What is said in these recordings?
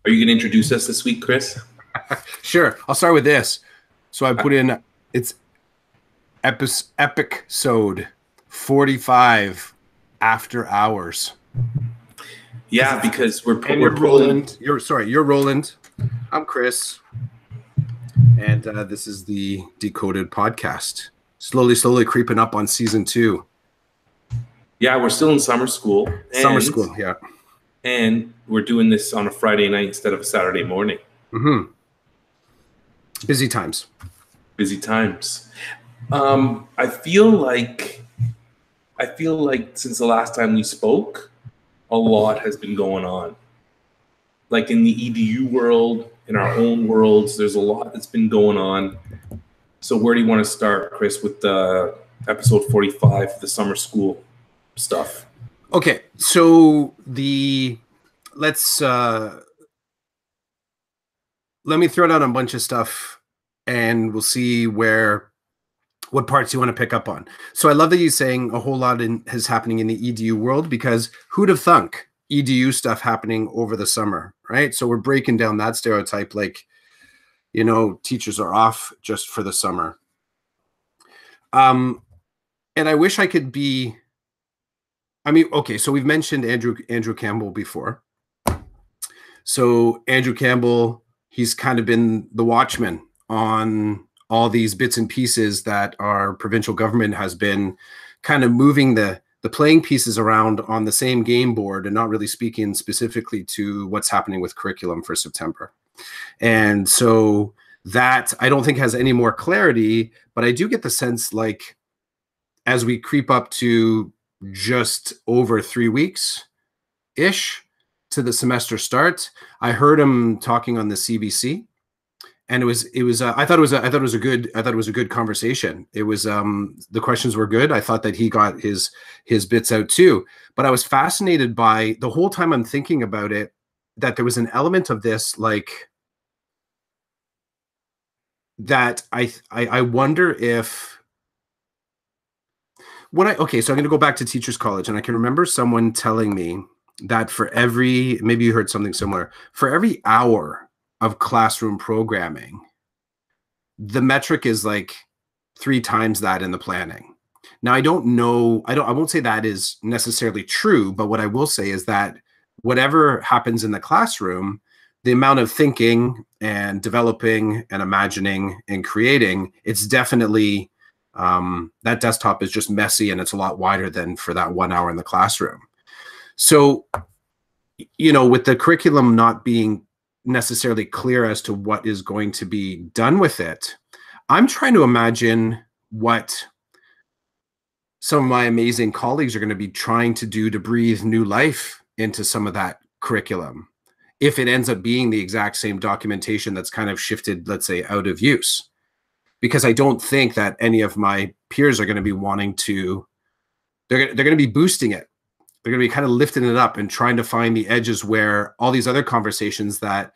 Are you going to introduce us this week, Chris? Sure. I'll start with this. So I put in, it's episode 45 after hours. Yeah, because we're Rolland. You're Rolland. I'm Chris. And this is the Decoded podcast. Slowly creeping up on season 2. Yeah, we're still in summer school. Yeah. And we're doing this on a Friday night instead of a Saturday morning. Mm-hmm. Busy times. I feel like since the last time we spoke, a lot has been going on. Like in the EDU world, in our own worlds, there's a lot that's been going on. So where do you want to start, Chris, with the episode 45, the summer school stuff? Okay, so let me throw down a bunch of stuff and we'll see what parts you want to pick up on. So I love that you're saying a whole lot is happening in the EDU world, because who'd have thunk EDU stuff happening over the summer, right? So we're breaking down that stereotype, like, teachers are off just for the summer. And I wish I could be, okay, so we've mentioned Andrew Campbell before. So Andrew Campbell, he's kind of been the watchman on all these bits and pieces that our provincial government has been kind of moving the playing pieces around on the same game board and not really speaking specifically to what's happening with curriculum for September. And so that I don't think has any more clarity, but I do get the sense, like, as we creep up to just over 3 weeks-ish to the semester start, I heard him talking on the CBC, and it was I thought it was a good conversation. It was the questions were good. I thought that he got his bits out too, but I was fascinated by the whole time I'm thinking about it, that there was an element of this, like, that I wonder if so I'm going to go back to Teachers College, and I can remember someone telling me that maybe you heard something similar, for every hour of classroom programming, the metric is like 3 times that in the planning. Now, I won't say that is necessarily true, but what I will say is that whatever happens in the classroom, the amount of thinking and developing and imagining and creating, it's definitely, that desktop is just messy, and it's a lot wider than for that 1 hour in the classroom. So, with the curriculum not being necessarily clear as to what is going to be done with it, I'm trying to imagine what some of my amazing colleagues are going to be trying to do to breathe new life into some of that curriculum, if it ends up being the exact same documentation that's kind of shifted, let's say, out of use. Because I don't think that any of my peers are going to be wanting to, they're going to be boosting it. They're going to be kind of lifting it up and trying to find the edges where all these other conversations that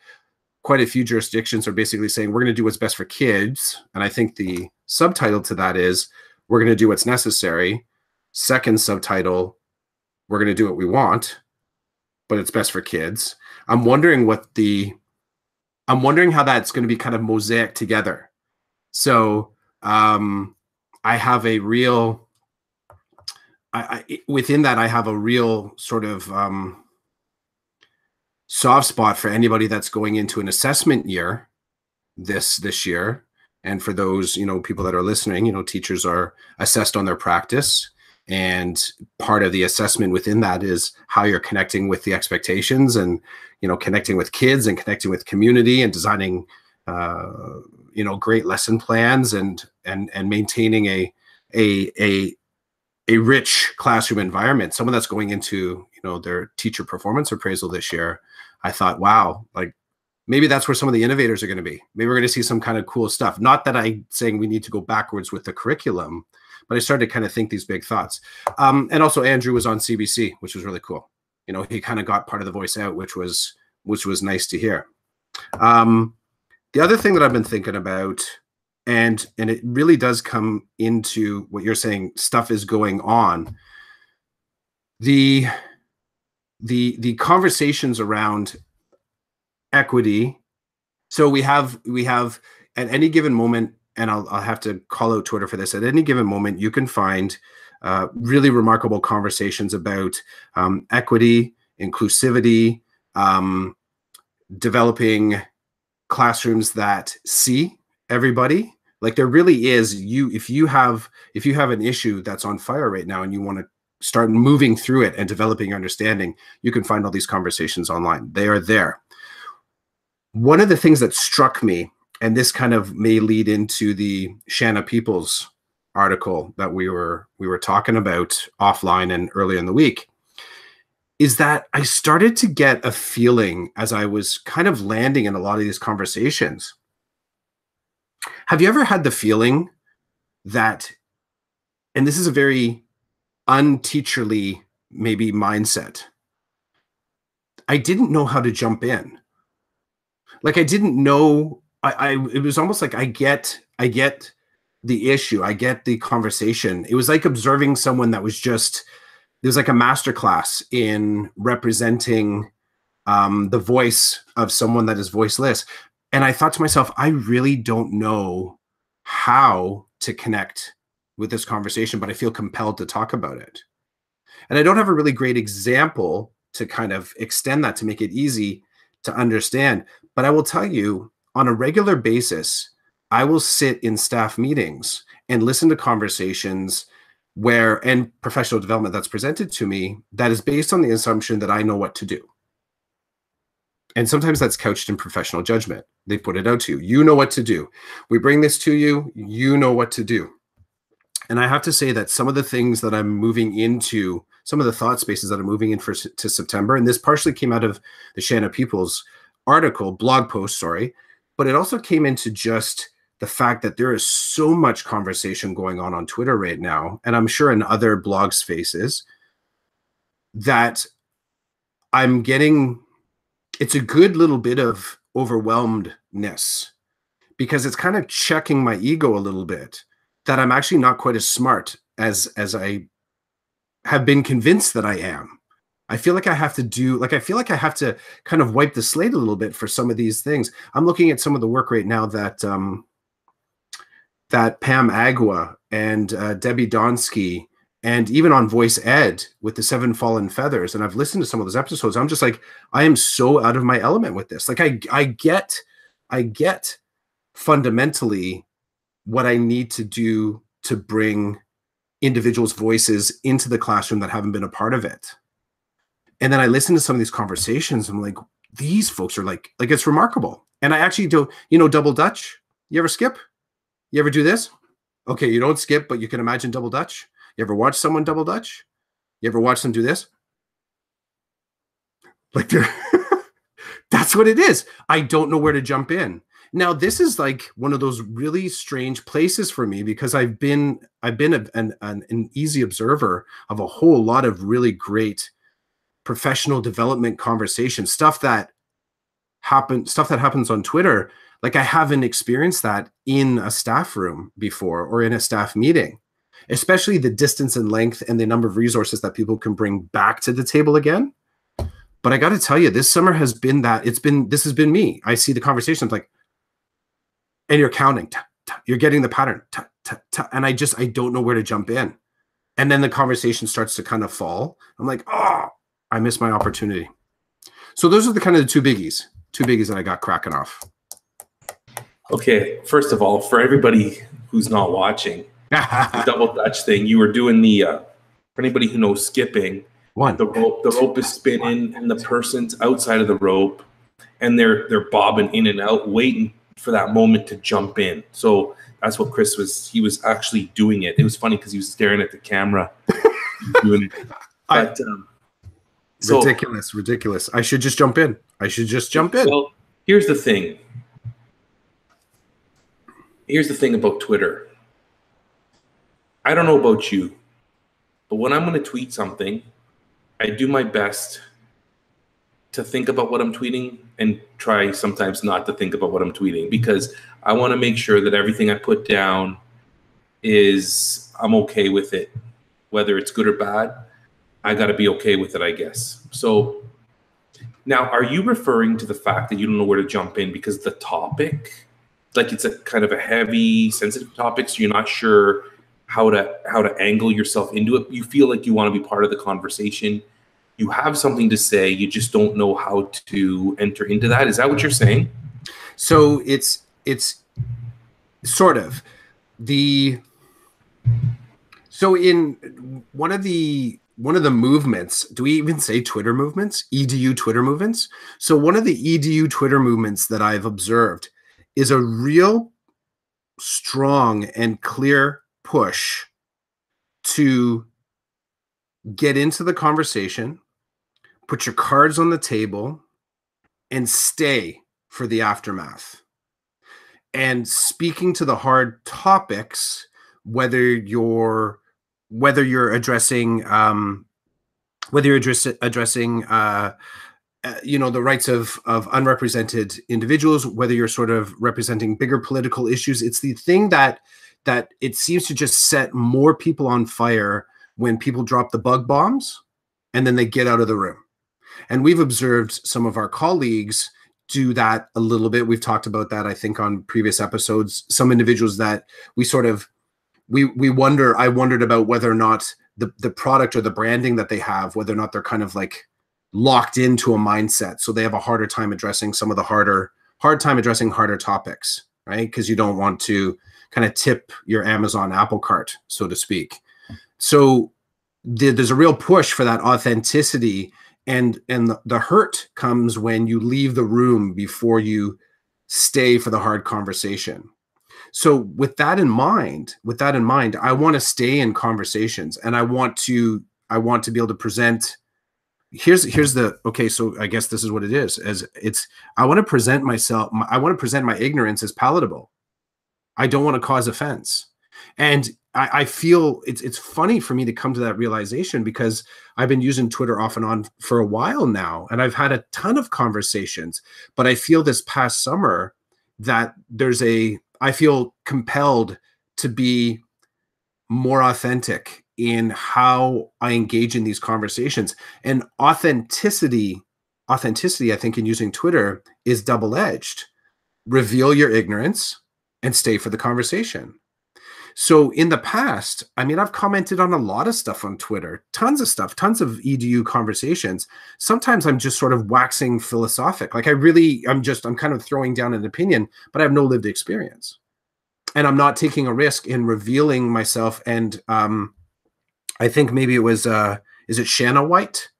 quite a few jurisdictions are basically saying, we're going to do what's best for kids. And I think the subtitle to that is, we're going to do what's necessary. Second subtitle, we're going to do what we want, but it's best for kids. I'm wondering how that's going to be kind of mosaic together. So I have a real, within that, I have a real sort of soft spot for anybody that's going into an assessment year this year. And for those, people that are listening, teachers are assessed on their practice. And part of the assessment within that is how you're connecting with the expectations and, connecting with kids and connecting with community and designing great lesson plans and maintaining a rich classroom environment. Someone that's going into, their teacher performance appraisal this year, I thought, wow, like, maybe that's where some of the innovators are going to be. Maybe we're going to see some kind of cool stuff. Not that I'm saying we need to go backwards with the curriculum, but I started to kind of think these big thoughts. And also Andrew was on CBC, which was really cool. He kind of got part of the voice out, which was nice to hear. The other thing that I've been thinking about, and it really does come into what you're saying, stuff is going on. The conversations around equity. So we have at any given moment, and I'll have to call out Twitter for this. At any given moment, you can find really remarkable conversations about equity, inclusivity, developing classrooms that see everybody. Like there really is, if you have an issue that's on fire right now and you want to start moving through it and developing understanding, you can find all these conversations online. They are there. One of the things that struck me, and this kind of may lead into the Shanna Peoples article that we were talking about offline and earlier in the week, is that I started to get a feeling as I was kind of landing in a lot of these conversations. Have you ever had the feeling that, and this is a very unteacherly maybe mindset, I didn't know how to jump in. Like I didn't know, it was almost like I get the issue, I get the conversation. It was like observing someone that was just, it was like a masterclass in representing the voice of someone that is voiceless. And I thought to myself, I really don't know how to connect with this conversation, but I feel compelled to talk about it. And I don't have a really great example to kind of extend that to make it easy to understand. But I will tell you, on a regular basis, I will sit in staff meetings and listen to conversations and professional development that's presented to me that is based on the assumption that I know what to do. And sometimes that's couched in professional judgment. They put it out to you. You know what to do. We bring this to you. You know what to do. And I have to say that some of the things that I'm moving into, some of the thought spaces that I'm moving in to September, and this partially came out of the Shanna Peoples blog post, but it also came into just the fact that there is so much conversation going on Twitter right now, and I'm sure in other blog spaces, that I'm getting, it's a good little bit of overwhelmedness, because it's kind of checking my ego a little bit, that I'm actually not quite as smart as I have been convinced that I am. I feel like I have to kind of wipe the slate a little bit for some of these things. I'm looking at some of the work right now that that Pam Agua and Debbie Donsky, and even on Voice Ed with the 7 Fallen Feathers. And I've listened to some of those episodes. I'm just like, I am so out of my element with this. Like I get fundamentally what I need to do to bring individuals' voices into the classroom that haven't been a part of it. And then I listen to some of these conversations. I'm like, these folks are like it's remarkable. And I actually do, double Dutch. You ever skip? You ever do this? Okay, you don't skip, but you can imagine double Dutch. You ever watch someone double Dutch? You ever watch them do this? Like that's what it is. I don't know where to jump in. Now, this is like one of those really strange places for me, because I've been an easy observer of a whole lot of really great professional development conversation stuff that happens on Twitter. Like I haven't experienced that in a staff room before or in a staff meeting, especially the distance and length and the number of resources that people can bring back to the table again. But I got to tell you, this summer has been that. This has been me. I see the conversations like, and you're counting, you're getting the pattern, and I don't know where to jump in. And then the conversation starts to kind of fall. I'm like, oh, I missed my opportunity. So those are the kind of the two biggies that I got cracking off. Okay, first of all, for everybody who's not watching, the double Dutch thing, you were doing the, for anybody who knows skipping, the rope is spinning and the person's outside of the rope and they're bobbing in and out, waiting for that moment to jump in. So that's what Chris he was actually doing it. It was funny because he was staring at the camera. Doing it. But, ridiculous. I should just jump in. Well, here's the thing. Here's the thing about Twitter. I don't know about you, but when I'm going to tweet something, I do my best to think about what I'm tweeting and try sometimes not to think about what I'm tweeting, because I want to make sure that everything I put down I'm okay with it. Whether it's good or bad, I got to be okay with it, I guess. So Now, are you referring to the fact that you don't know where to jump in because the topic, like it's a kind of a heavy, sensitive topic, so you're not sure how to angle yourself into it? You feel like you want to be part of the conversation. You have something to say, you just don't know how to enter into that. Is that what you're saying? So it's sort of so in one of the movements, do we even say Twitter movements? EDU Twitter movements? So one of the EDU Twitter movements that I've observed is a real strong and clear push to get into the conversation, put your cards on the table, and stay for the aftermath. And speaking to the hard topics, whether you're addressing the rights of unrepresented individuals, whether you're sort of representing bigger political issues, it's the thing that it seems to just set more people on fire when people drop the bug bombs and then they get out of the room. And we've observed some of our colleagues do that a little bit. We've talked about that, I think, on previous episodes. Some individuals that we sort of, I wondered about whether or not the product or the branding that they have, whether or not they're kind of like locked into a mindset. So they have a harder time addressing some of the harder topics, right? Because you don't want to kind of tip your Amazon apple cart, so to speak. So there's a real push for that authenticity, and the hurt comes when you leave the room before you stay for the hard conversation. So with that in mind, I want to stay in conversations, and I want to be able to present. Here's the okay. So I guess this is what it is. I want to present myself. I want to present my ignorance as palatable. I don't want to cause offense, and I feel it's funny for me to come to that realization, because I've been using Twitter off and on for a while now, and I've had a ton of conversations. But I feel this past summer that I feel compelled to be more authentic in how I engage in these conversations. And authenticity, I think, in using Twitter is double-edged. Reveal your ignorance and stay for the conversation. So in the past, I mean, I've commented on a lot of stuff on Twitter, tons of stuff, tons of EDU conversations. Sometimes I'm just sort of waxing philosophic. Like I'm kind of throwing down an opinion, but I have no lived experience. And I'm not taking a risk in revealing myself. And I think maybe it was, is it Shauna White?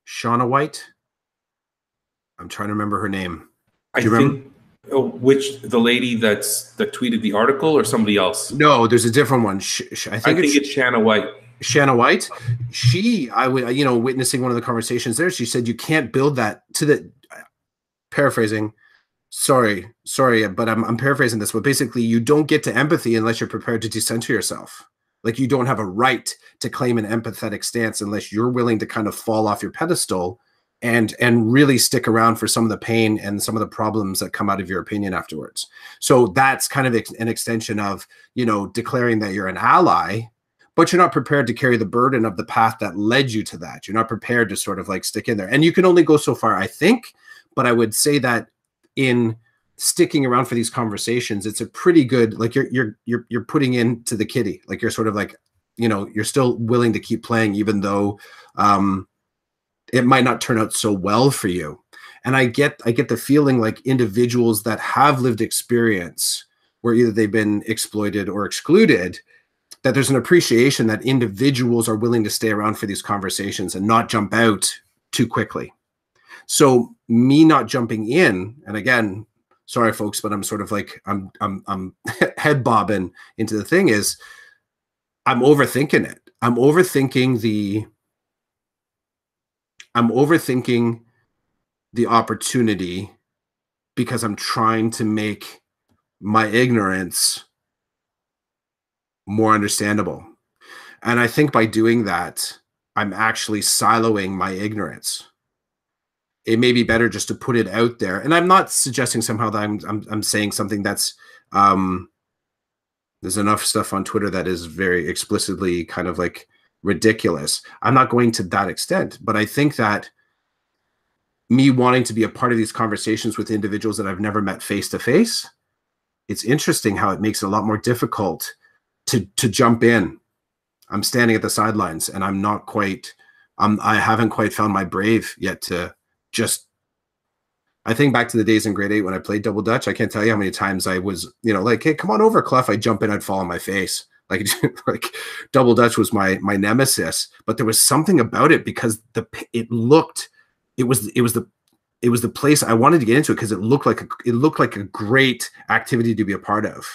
Shauna White? I'm trying to remember her name. Do you remember? The lady that tweeted the article, or somebody else? No, there's a different one. I think it's Shanna White. Shanna White. I was, witnessing one of the conversations there. She said you can't build that to the paraphrasing. Sorry, but I'm paraphrasing this. But basically, you don't get to empathy unless you're prepared to decenter yourself. Like, you don't have a right to claim an empathetic stance unless you're willing to kind of fall off your pedestal and really stick around for some of the pain and some of the problems that come out of your opinion afterwards. So that's kind of an extension of, declaring that you're an ally, but you're not prepared to carry the burden of the path that led you to that. You're not prepared to sort of like stick in there. And you can only go so far, I think. But I would say that in sticking around for these conversations, it's a pretty good, like, you're putting into the kitty. Like, you're sort of like, you're still willing to keep playing, even though it might not turn out so well for you. And I get the feeling like individuals that have lived experience where either they've been exploited or excluded, that there's an appreciation that individuals are willing to stay around for these conversations and not jump out too quickly. So me not jumping in, and again, sorry folks, but I'm sort of like, I'm head bobbing into the thing, is I'm overthinking it. I'm overthinking the opportunity, because I'm trying to make my ignorance more understandable. And I think by doing that, I'm actually siloing my ignorance. It may be better just to put it out there. And I'm not suggesting somehow that I'm saying something that's there's enough stuff on Twitter that is very explicitly kind of like ridiculous. I'm not going to that extent, but I think that me wanting to be a part of these conversations with individuals that I've never met face to face, it's interesting how it makes it a lot more difficult to jump in. I'm standing at the sidelines and I'm not quite, I haven't quite found my brave yet to just, I think back to the days in grade 8 when I played double dutch. I can't tell you how many times I was, like, hey, come on over, Clough. I'd jump in, I'd fall on my face. Like double dutch was my nemesis, but there was something about it because it was the place I wanted to get into it because it looked like a great activity to be a part of.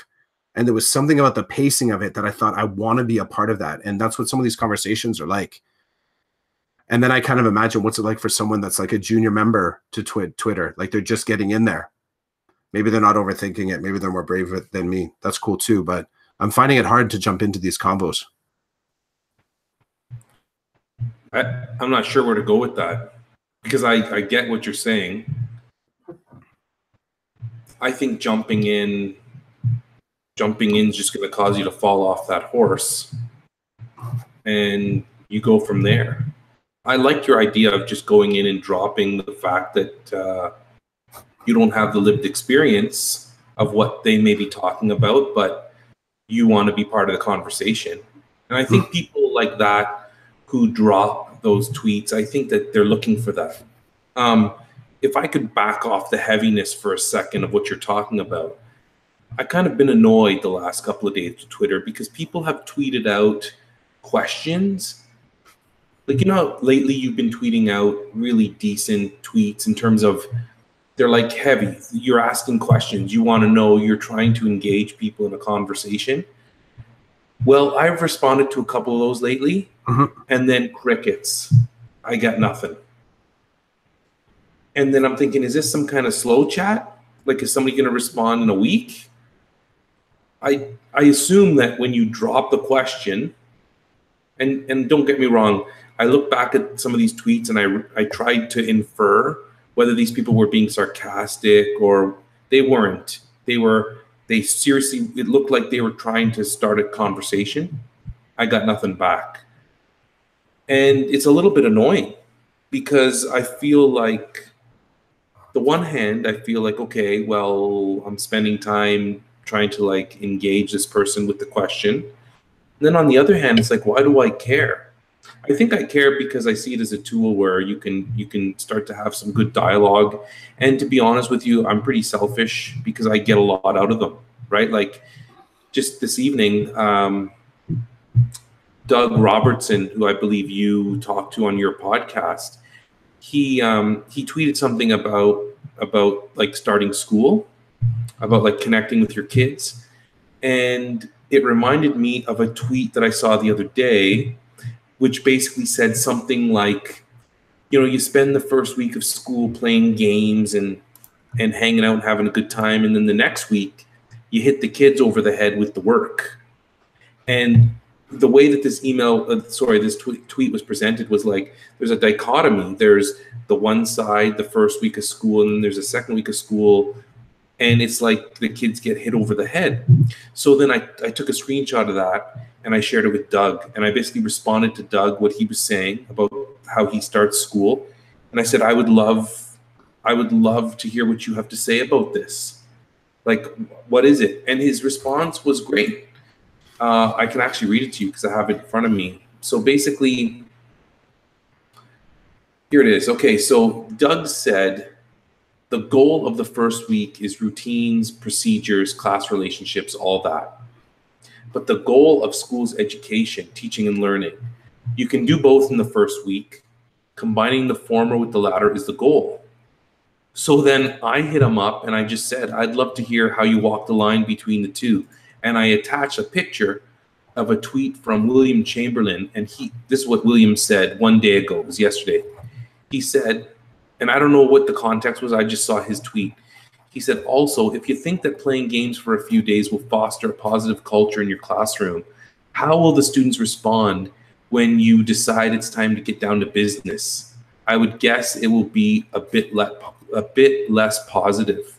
And there was something about the pacing of it that I thought I want to be a part of that. And that's what some of these conversations are like. And then I kind of imagine what's it like for someone that's like a junior member to Twitter, like they're just getting in there. Maybe they're not overthinking it. Maybe they're more brave than me. That's cool too. But I'm finding it hard to jump into these combos. I'm not sure where to go with that because I get what you're saying. I think jumping in is just going to cause you to fall off that horse and you go from there. I like your idea of just going in and dropping the fact that you don't have the lived experience of what they may be talking about, but you want to be part of the conversation. And I think people like that who drop those tweets, I think that they're looking for that. If I could back off the heaviness for a second of what you're talking about, I've kind of been annoyed the last couple of days with Twitter because people have tweeted out questions. Like, lately you've been tweeting out really decent tweets in terms of they're like heavy. You're asking questions. You want to know. You're trying to engage people in a conversation. Well, I've responded to a couple of those lately, and then crickets. I got nothing. And then I'm thinking, is this some kind of slow chat? Like, is somebody going to respond in a week? I assume that when you drop the question, and don't get me wrong, I look back at some of these tweets and I tried to infer whether these people were being sarcastic or they weren't. They seriously, it looked like they were trying to start a conversation. I got nothing back. And it's a little bit annoying because I feel like, the one hand, I feel like, okay, well, I'm spending time trying to like engage this person with the question. And then on the other hand, it's like, why do I care? I think I care because I see it as a tool where you can start to have some good dialogue. And to be honest with you, I'm pretty selfish because I get a lot out of them, right? Like just this evening, Doug Robertson, who I believe you talked to on your podcast, he tweeted something about like starting school, about like connecting with your kids. And it reminded me of a tweet that I saw the other day, which basically said something like, you spend the first week of school playing games and hanging out and having a good time. And then the next week you hit the kids over the head with the work. And the way that this tweet was presented was like, there's a dichotomy. There's the one side, the first week of school, and then there's a second week of school. And it's like the kids get hit over the head. So then I took a screenshot of that and I shared it with Doug. And I basically responded to Doug what he was saying about how he starts school. And I said, I would love to hear what you have to say about this. Like, what is it? And his response was great. I can actually read it to you because I have it in front of me. So basically, here it is. Okay, so Doug said, the goal of the first week is routines, procedures, class relationships, all that. But the goal of school's education, teaching and learning, you can do both in the first week. Combining the former with the latter is the goal. So then I hit him up and I just said, I'd love to hear how you walk the line between the two. And I attached a picture of a tweet from William Chamberlain. And this is what William said one day ago, it was yesterday. He said, and I don't know what the context was, I just saw his tweet. He said, also, if you think that playing games for a few days will foster a positive culture in your classroom, how will the students respond when you decide it's time to get down to business? I would guess it will be a bit less positive.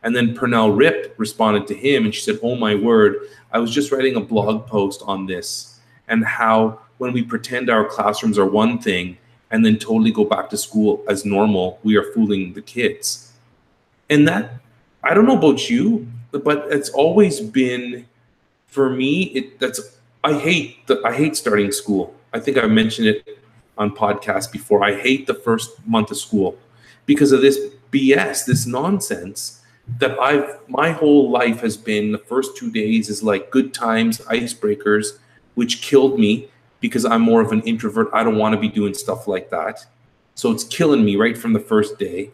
And then Pernell Rip responded to him and she said, oh my word, I was just writing a blog post on this and how when we pretend our classrooms are one thing and then totally go back to school as normal. We are fooling the kids. And that, I don't know about you, but it's always been, for me, I hate starting school. I think I've mentioned it on podcasts before. I hate the first month of school because of this BS, this nonsense that my whole life has been. The first 2 days is like good times, icebreakers, which killed me because I'm more of an introvert. I don't want to be doing stuff like that. So it's killing me right from the first day.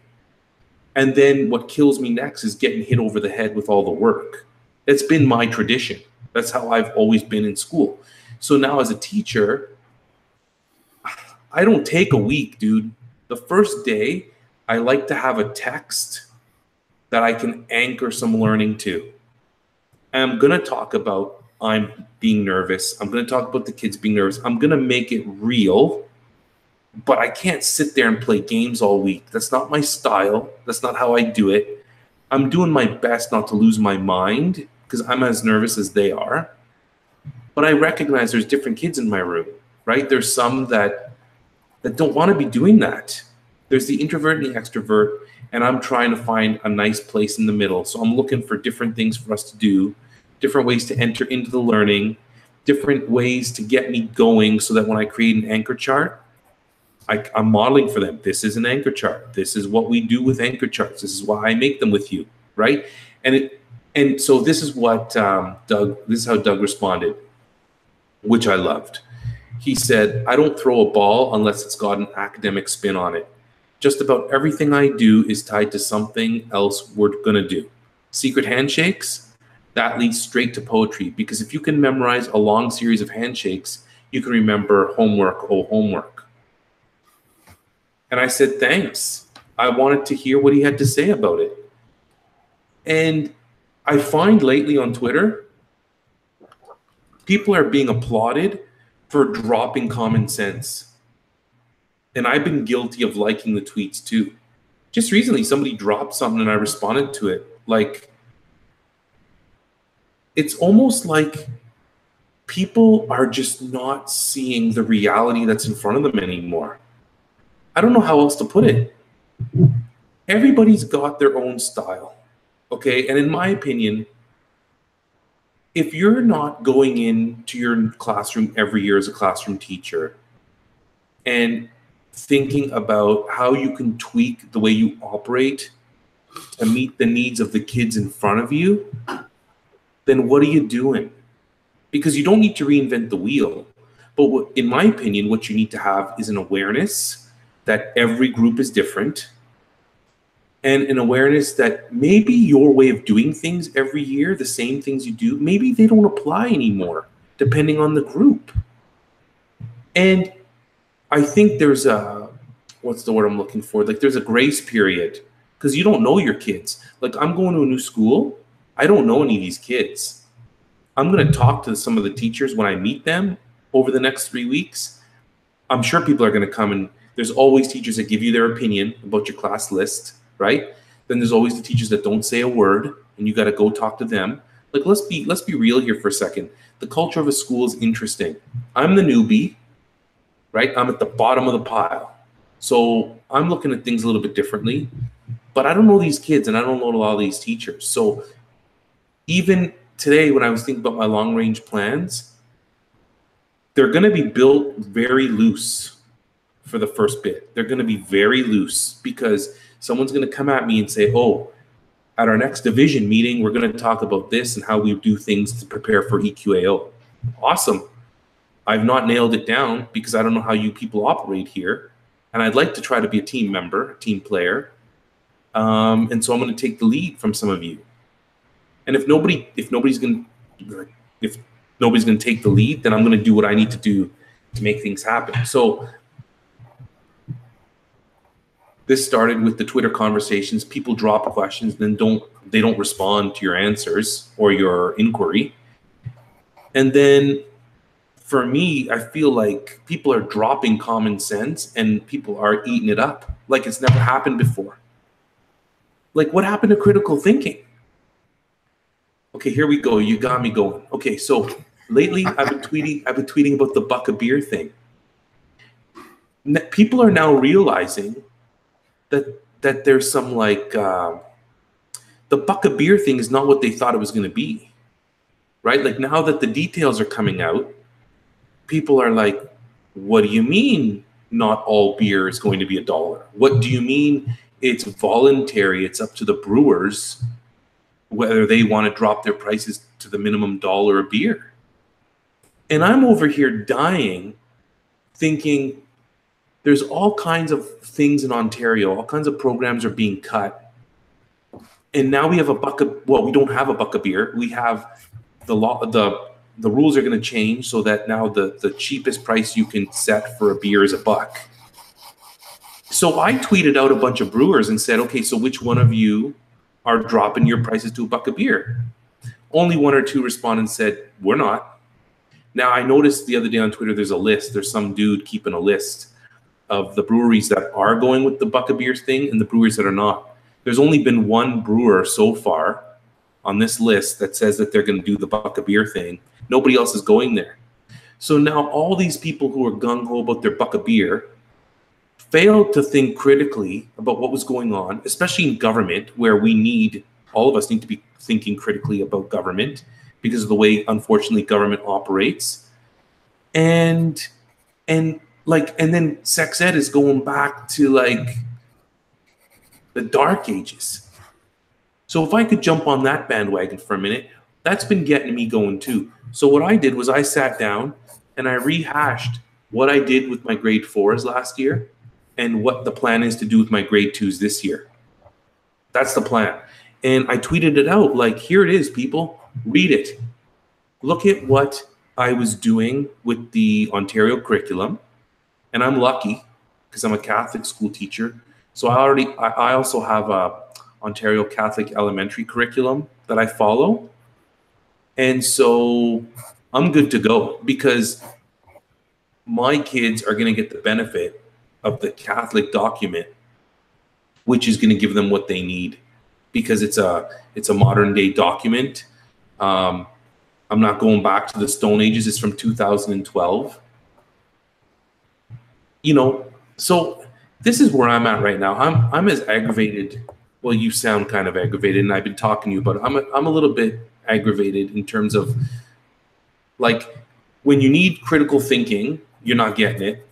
And then what kills me next is getting hit over the head with all the work. It's been my tradition. That's how I've always been in school. So now as a teacher, I don't take a week, dude. The first day, I like to have a text that I can anchor some learning to. And I'm going to talk about I'm being nervous. I'm going to talk about the kids being nervous. I'm going to make it real, but I can't sit there and play games all week. That's not my style. That's not how I do it. I'm doing my best not to lose my mind because I'm as nervous as they are. But I recognize there's different kids in my room, right? There's some that don't want to be doing that. There's the introvert and the extrovert, and I'm trying to find a nice place in the middle. So I'm looking for different things for us to do, different ways to enter into the learning, different ways to get me going so that when I create an anchor chart, I'm modeling for them. This is an anchor chart. This is what we do with anchor charts. This is why I make them with you, right? And so this is what this is how Doug responded, which I loved. He said, I don't throw a ball unless it's got an academic spin on it. Just about everything I do is tied to something else we're going to do. Secret handshakes, that leads straight to poetry, because if you can memorize a long series of handshakes, you can remember homework, oh, homework. And I said, thanks. I wanted to hear what he had to say about it. And I find lately on Twitter, people are being applauded for dropping common sense. And I've been guilty of liking the tweets too. Just recently, somebody dropped something and I responded to it. Like, it's almost like people are just not seeing the reality that's in front of them anymore. I don't know how else to put it. Everybody's got their own style, okay? And in my opinion, if you're not going into your classroom every year as a classroom teacher and thinking about how you can tweak the way you operate to meet the needs of the kids in front of you, then what are you doing? Because you don't need to reinvent the wheel. But in my opinion, what you need to have is an awareness that every group is different, and an awareness that maybe your way of doing things every year, the same things you do, maybe they don't apply anymore, depending on the group. And I think there's what's the word I'm looking for? Like, there's a grace period, because you don't know your kids. Like, I'm going to a new school. I don't know any of these kids. I'm going to talk to some of the teachers when I meet them over the next 3 weeks. I'm sure people are going to come, and there's always teachers that give you their opinion about your class list, right? Then there's always the teachers that don't say a word, and you got to go talk to them. Like, let's be real here for a second. The culture of a school is interesting. I'm the newbie, right? I'm at the bottom of the pile. So I'm looking at things a little bit differently, but I don't know these kids and I don't know a lot of these teachers. So even today, when I was thinking about my long range plans, they're going to be built very loose for the first bit. They're going to be very loose because someone's going to come at me and say, oh, at our next division meeting, we're going to talk about this and how we do things to prepare for EQAO. Awesome. I've not nailed it down because I don't know how you people operate here. And I'd like to try to be a team member, a team player. And so I'm going to take the lead from some of you. And if nobody's going to take the lead, then I'm going to do what I need to do to make things happen. So this started with the Twitter conversations. People drop questions, then they don't respond to your answers or your inquiry. And then for me, I feel like people are dropping common sense and people are eating it up like it's never happened before. Like, what happened to critical thinking? Okay, here we go. You got me going. Okay, so lately I've been tweeting about the buck of beer thing. people are now realizing that there's some like the buck of beer thing is not what they thought it was going to be, right? Like now that the details are coming out, people are like, what do you mean not all beer is going to be $1? What do you mean it's voluntary? It's up to the brewers whether they want to drop their prices to the minimum dollar a beer. And I'm over here dying thinking there's all kinds of things in Ontario, all kinds of programs are being cut. And now we have we don't have a buck of beer. We have the rules are going to change so that now the cheapest price you can set for a beer is $1. So I tweeted out a bunch of brewers and said, okay, so which one of you are dropping your prices to $1 a beer? Only 1 or 2 responded and said, we're not. Now I noticed the other day on Twitter, there's some dude keeping a list of the breweries that are going with the $1 a beer thing and the breweries that are not. There's only been 1 brewer so far on this list that says that they're going to do the $1 a beer thing. Nobody else is going there. So now all these people who are gung-ho about their $1 a beer failed to think critically about what was going on, especially in government, where all of us need to be thinking critically about government because of the way, unfortunately, government operates. And then sex ed is going back to like the dark ages. So if I could jump on that bandwagon for a minute, that's been getting me going too. So what I did was I sat down and I rehashed what I did with my grade 4s last year and what the plan is to do with my grade 2s this year. That's the plan. And I tweeted it out like, here it is, people, read it. Look at what I was doing with the Ontario curriculum. And I'm lucky because I'm a Catholic school teacher. So I also have a Ontario Catholic elementary curriculum that I follow. And so I'm good to go because my kids are going to get the benefit of the Catholic document, which is going to give them what they need because it's a modern day document. I'm not going back to the Stone Ages. It's from 2012. So this is where I'm at right now. I'm as aggravated. Well, you sound kind of aggravated, and I've been talking to you about it. I'm a little bit aggravated in terms of like when you need critical thinking, you're not getting it,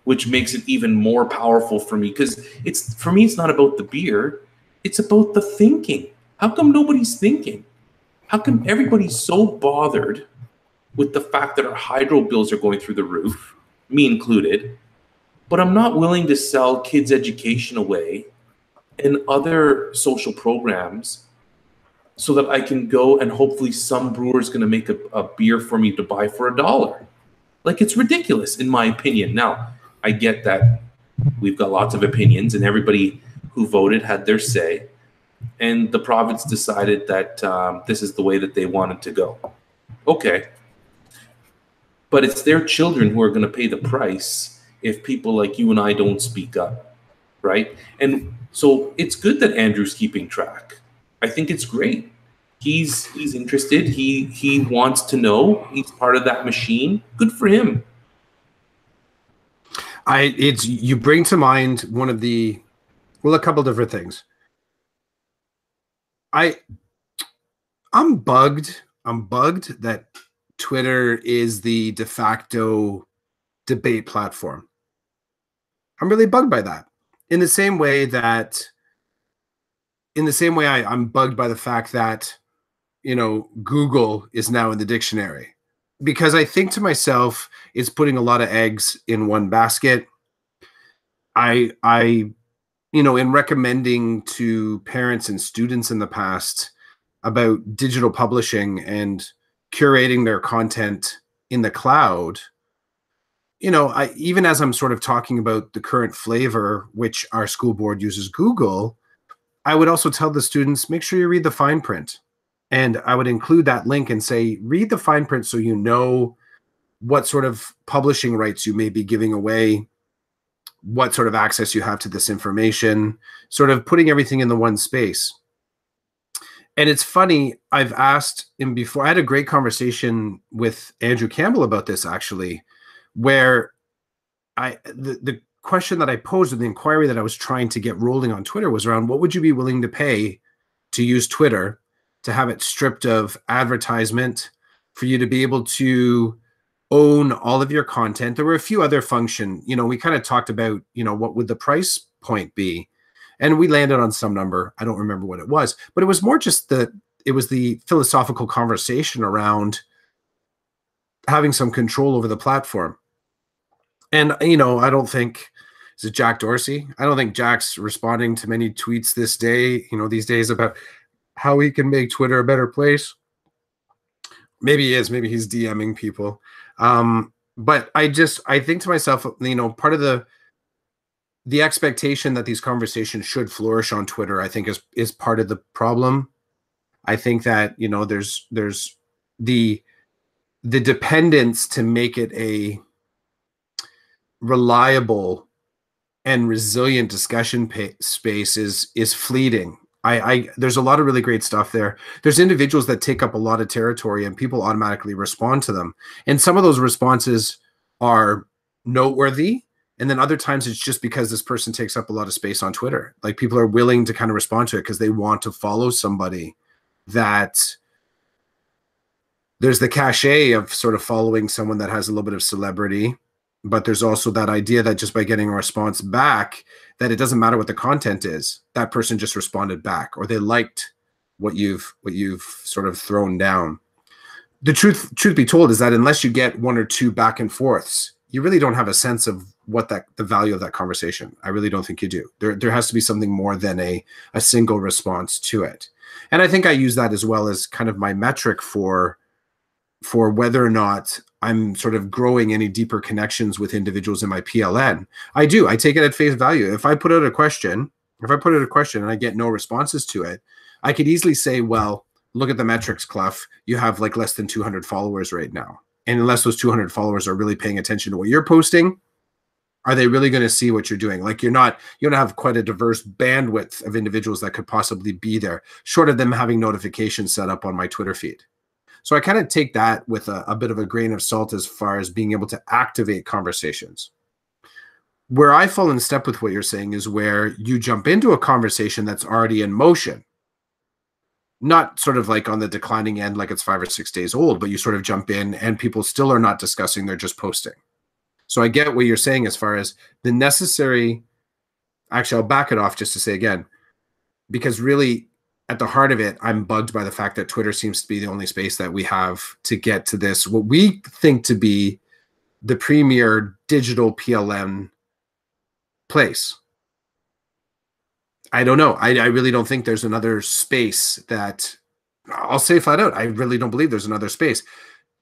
which makes it even more powerful for me because it's not about the beer, it's about the thinking. How come nobody's thinking? How come everybody's so bothered with the fact that our hydro bills are going through the roof, me included, but I'm not willing to sell kids' education away and other social programs so that I can go and hopefully some brewer is going to make a beer for me to buy for $1. Like, it's ridiculous, in my opinion. Now, I get that we've got lots of opinions and everybody who voted had their say. And the province decided that this is the way that they wanted to go. Okay. But it's their children who are going to pay the price if people like you and I don't speak up, right? And so it's good that Andrew's keeping track. I think it's great. He's interested. He wants to know. He's part of that machine. Good for him. You bring to mind a couple different things. I'm bugged that Twitter is the de facto debate platform. I'm really bugged by that. In the same way I'm bugged by the fact that, Google is now in the dictionary, because I think to myself, it's putting a lot of eggs in one basket. In recommending to parents and students in the past about digital publishing and curating their content in the cloud, even as I'm sort of talking about the current flavor, which our school board uses Google, I would also tell the students, make sure you read the fine print. And I would include that link and say, read the fine print so you know what sort of publishing rights you may be giving away, what sort of access you have to this information, sort of putting everything in the one space. And it's funny, I've asked him before. I had a great conversation with Andrew Campbell about this, actually, where the question that I posed, or the inquiry that I was trying to get rolling on Twitter, was around what would you be willing to pay to use Twitter, to have it stripped of advertisement, for you to be able to own all of your content. There were a few other functions. We kind of talked about, what would the price point be? And we landed on some number. I don't remember what it was, but it was more just it was the philosophical conversation around having some control over the platform. And, I don't think, is it Jack Dorsey? I don't think Jack's responding to many tweets these days about how he can make Twitter a better place. Maybe he is. Maybe he's DMing people. But I think to myself, part of the expectation that these conversations should flourish on Twitter, I think is part of the problem. I think that, there's the dependence to make it a reliable and resilient discussion space is fleeting. There's a lot of really great stuff there. There's individuals that take up a lot of territory and people automatically respond to them. And some of those responses are noteworthy. And then other times it's just because this person takes up a lot of space on Twitter. Like, people are willing to kind of respond to it because they want to follow somebody that there's the cachet of sort of following someone that has a little bit of celebrity. But there's also that idea that just by getting a response back, that it doesn't matter what the content is. That person just responded back, or they liked what you've sort of thrown down. The truth be told is that unless you get one or two back and forths, you really don't have a sense of what the value of that conversation. I really don't think you do. There has to be something more than a single response to it. And I think I use that as well as kind of my metric for whether or not I'm sort of growing any deeper connections with individuals in my PLN. I do. I take it at face value. If I put out a question and I get no responses to it, I could easily say, well, look at the metrics, Clough. You have like less than 200 followers right now. And unless those 200 followers are really paying attention to what you're posting, are they really going to see what you're doing? Like, you don't have quite a diverse bandwidth of individuals that could possibly be there, short of them having notifications set up on my Twitter feed. So I kind of take that with a bit of a grain of salt as far as being able to activate conversations. Where I fall in step with what you're saying is where you jump into a conversation that's already in motion, not sort of like on the declining end, like it's 5 or 6 days old, but you sort of jump in and people still are not discussing, they're just posting. So I get what you're saying as far as the necessary, actually, I'll back it off just to say again, because really, at the heart of it, I'm bugged by the fact that Twitter seems to be the only space that we have to get to this, what we think to be the premier digital PLN place. I don't know. I really don't think there's another space that, I'll say flat out, I really don't believe there's another space.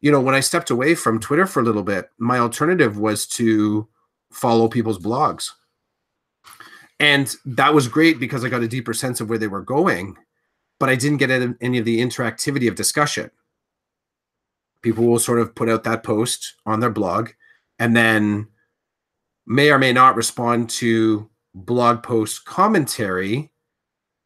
When I stepped away from Twitter for a little bit, my alternative was to follow people's blogs. And that was great because I got a deeper sense of where they were going. But I didn't get any of the interactivity of discussion. People will sort of put out that post on their blog and then may or may not respond to blog post commentary,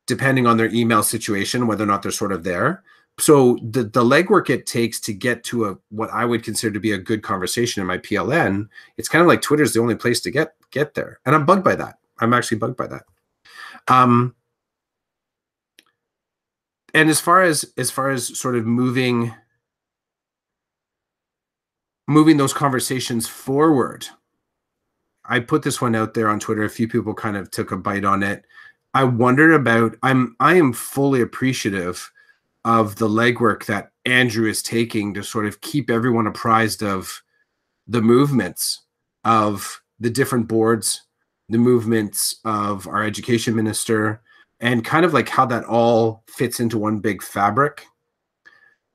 depending on their email situation, whether or not they're sort of there. So the legwork it takes to get to what I would consider to be a good conversation in my PLN, it's kind of like Twitter's the only place to get there. And I'm bugged by that. I'm actually bugged by that. And as far as sort of moving those conversations forward, I put this one out there on Twitter. A few people kind of took a bite on it. I wondered about, I am fully appreciative of the legwork that Andrew is taking to sort of keep everyone apprised of the movements of the different boards, the movements of our education minister, and kind of like how that all fits into one big fabric.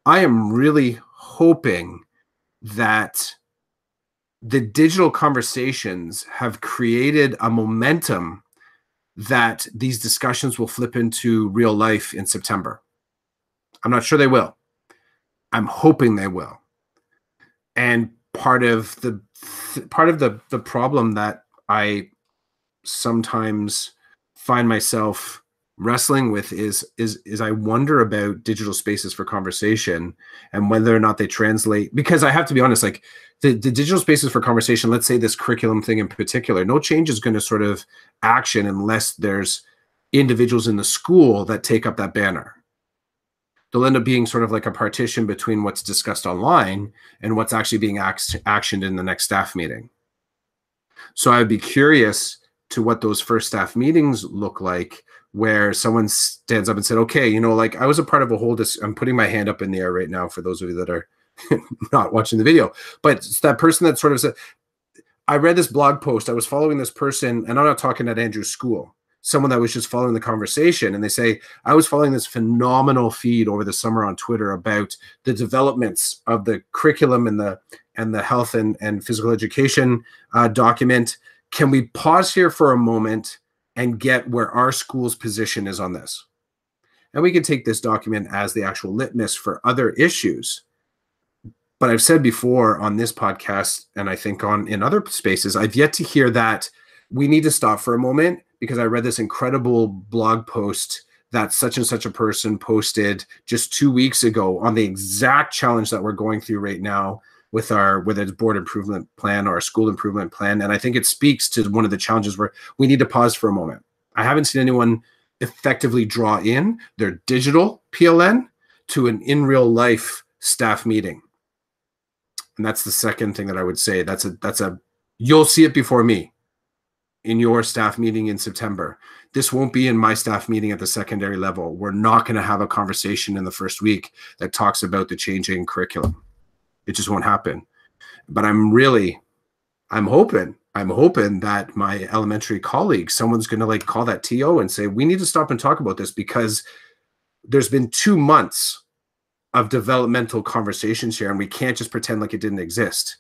I am really hoping that the digital conversations have created a momentum that these discussions will flip into real life in September. I'm not sure they will. I'm hoping they will. And part of the problem that I sometimes find myself wrestling with is I wonder about digital spaces for conversation and whether or not they translate, because I have to be honest, like the digital spaces for conversation, let's say this curriculum thing in particular, no change is going to sort of action unless there's individuals in the school that take up that banner. They'll end up being sort of like a partition between what's discussed online and what's actually being actioned in the next staff meeting. So I'd be curious to what those first staff meetings look like, where someone stands up and said, okay, you know, like I was a part of a whole, I'm putting my hand up in the air right now for those of you that are not watching the video, but it's that person that sort of said, I read this blog post, I was following this person, and I'm not talking at Andrew's school, someone that was just following the conversation, and they say, I was following this phenomenal feed over the summer on Twitter about the developments of the curriculum and the health and physical education document. Can we pause here for a moment and get where our school's position is on this? And we can take this document as the actual litmus for other issues. But I've said before on this podcast, and I think in other spaces, I've yet to hear that we need to stop for a moment, because I read this incredible blog post that such and such a person posted just 2 weeks ago on the exact challenge that we're going through right now with whether it's board improvement plan or our school improvement plan. And I think it speaks to one of the challenges where we need to pause for a moment. I haven't seen anyone effectively draw in their digital PLN to an in real life staff meeting. And that's the second thing that I would say. You'll see it before me in your staff meeting in September. This won't be in my staff meeting at the secondary level. We're not going to have a conversation in the first week that talks about the changing curriculum. It just won't happen. But I'm hoping that my elementary colleagues, someone's going to like call that TO and say, we need to stop and talk about this, because there's been 2 months of developmental conversations here, and we can't just pretend like it didn't exist.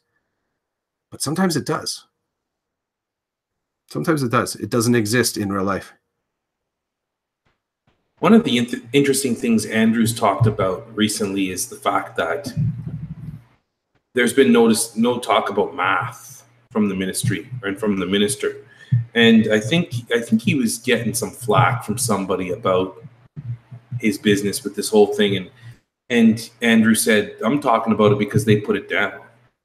But sometimes it does. Sometimes it does. It doesn't exist in real life. One of the interesting things Andrew's talked about recently is the fact that there's been no talk about math from the ministry and from the minister. And I think he was getting some flack from somebody about his business with this whole thing. And Andrew said, I'm talking about it because they put it down.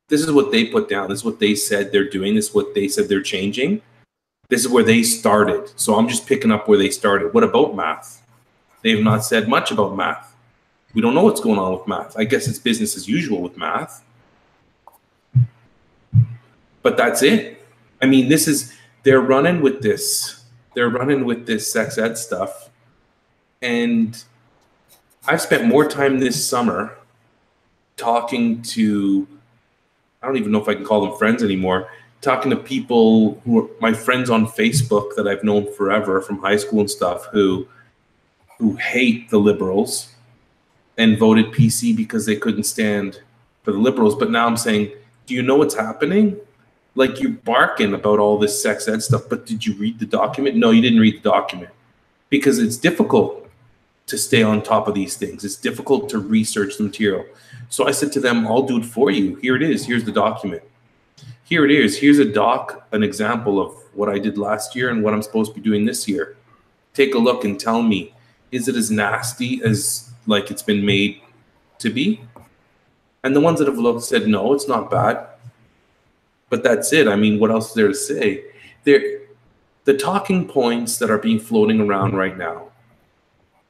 This is what they put down. This is what they said they're doing. This is what they said they're changing. This is where they started. So I'm just picking up where they started. What about math? They've not said much about math. We don't know what's going on with math. I guess it's business as usual with math. But that's it. I mean, they're running with this. They're running with this sex ed stuff. And I've spent more time this summer talking to, I don't even know if I can call them friends anymore, talking to people who are my friends on Facebook that I've known forever from high school and stuff, who hate the Liberals and voted PC because they couldn't stand for the Liberals. But now I'm saying, do you know what's happening? Like, you're barking about all this sex ed stuff, but did you read the document? No, you didn't read the document, because it's difficult to stay on top of these things. It's difficult to research the material. So I said to them, I'll do it for you. Here it is. Here's the document. Here it is. Here's an example of what I did last year and what I'm supposed to be doing this year. Take a look and tell me, is it as nasty as like it's been made to be? And the ones that have looked said, no, it's not bad. But that's it. I mean, what else is there to say? The talking points that are being floating around right now,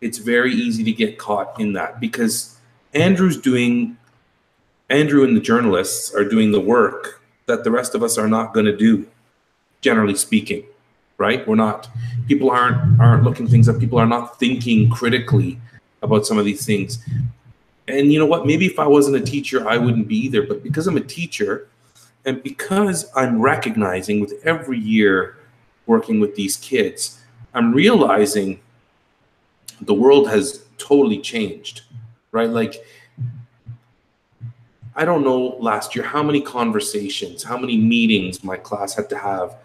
it's very easy to get caught in that, because Andrew and the journalists are doing the work that the rest of us are not going to do, generally speaking, right? People aren't looking things up. People are not thinking critically about some of these things. And you know what? Maybe if I wasn't a teacher, I wouldn't be either. But because I'm a teacher, and because I'm recognizing with every year working with these kids, I'm realizing the world has totally changed, right? Like, I don't know last year how many conversations, how many meetings my class had to have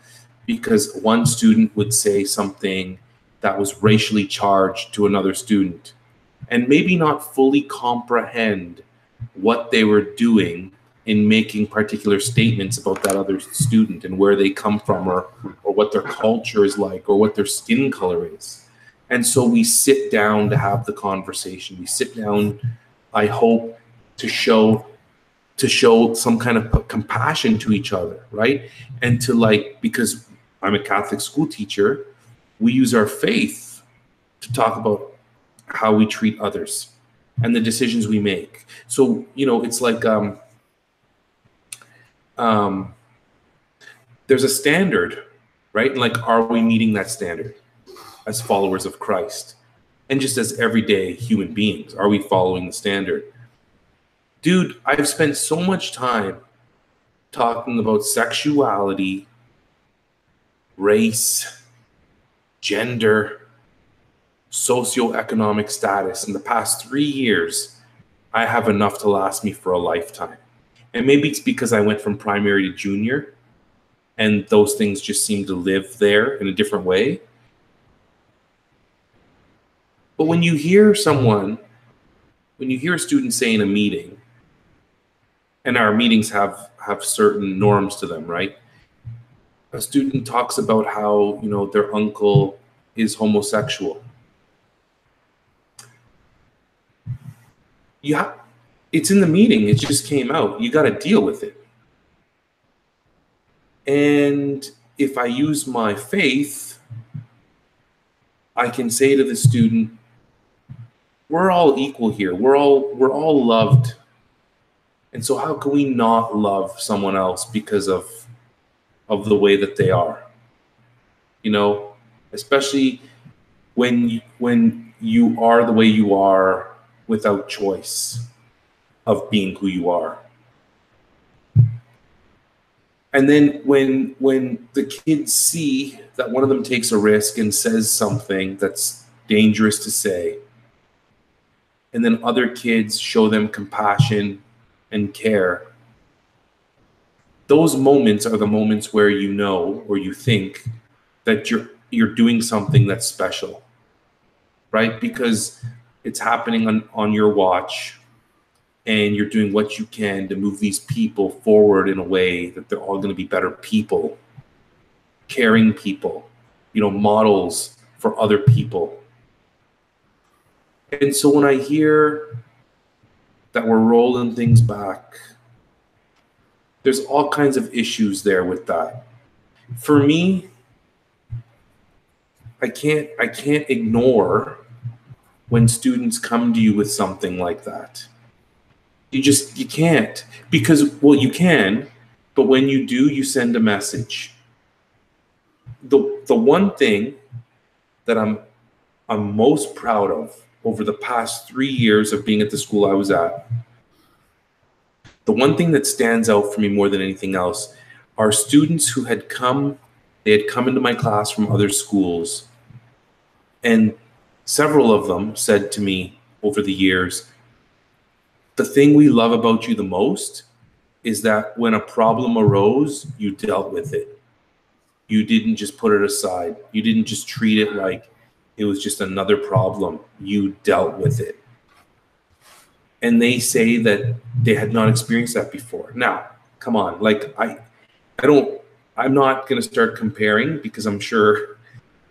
because one student would say something that was racially charged to another student and maybe not fully comprehend what they were doing in making particular statements about that other student and where they come from, or what their culture is like, or what their skin color is. And so we sit down to have the conversation. We sit down, I hope, to show some kind of compassion to each other, right? And to, like, because I'm a Catholic school teacher, we use our faith to talk about how we treat others and the decisions we make. So, you know, it's like there's a standard, right? And, like, are we meeting that standard as followers of Christ? And just as everyday human beings, are we following the standard? Dude, I've spent so much time talking about sexuality, race, gender, socioeconomic status. In the past 3 years, I have enough to last me for a lifetime. And maybe it's because I went from primary to junior, and those things just seem to live there in a different way. But when you hear a student say in a meeting, and our meetings have certain norms to them, right? A student talks about how, you know, their uncle is homosexual. Yeah, it's in the meeting. It just came out. You got to deal with it. And if I use my faith, I can say to the student, we're all equal here. We're all loved. And so how can we not love someone else because of the way that they are? You know, especially when you are the way you are without choice of being who you are. And then when the kids see that one of them takes a risk and says something that's dangerous to say, and then other kids show them compassion and care, those moments are the moments where you know, or you think, that you're doing something that's special, right? Because it's happening on your watch, and you're doing what you can to move these people forward in a way that they're all going to be better people, caring people, you know, models for other people. And so when I hear that we're rolling things back, there's all kinds of issues there with that. For me, I can't ignore when students come to you with something like that. You can't, because, well, you can, but when you do, you send a message. The one thing that I'm most proud of over the past 3 years of being at the school I was at, the one thing that stands out for me more than anything else are students who had come into my class from other schools, and several of them said to me over the years, the thing we love about you the most is that when a problem arose, you dealt with it. You didn't just put it aside. You didn't just treat it like it was just another problem. You dealt with it. And they say that they had not experienced that before. Now, come on, like I'm not going to start comparing, because I'm sure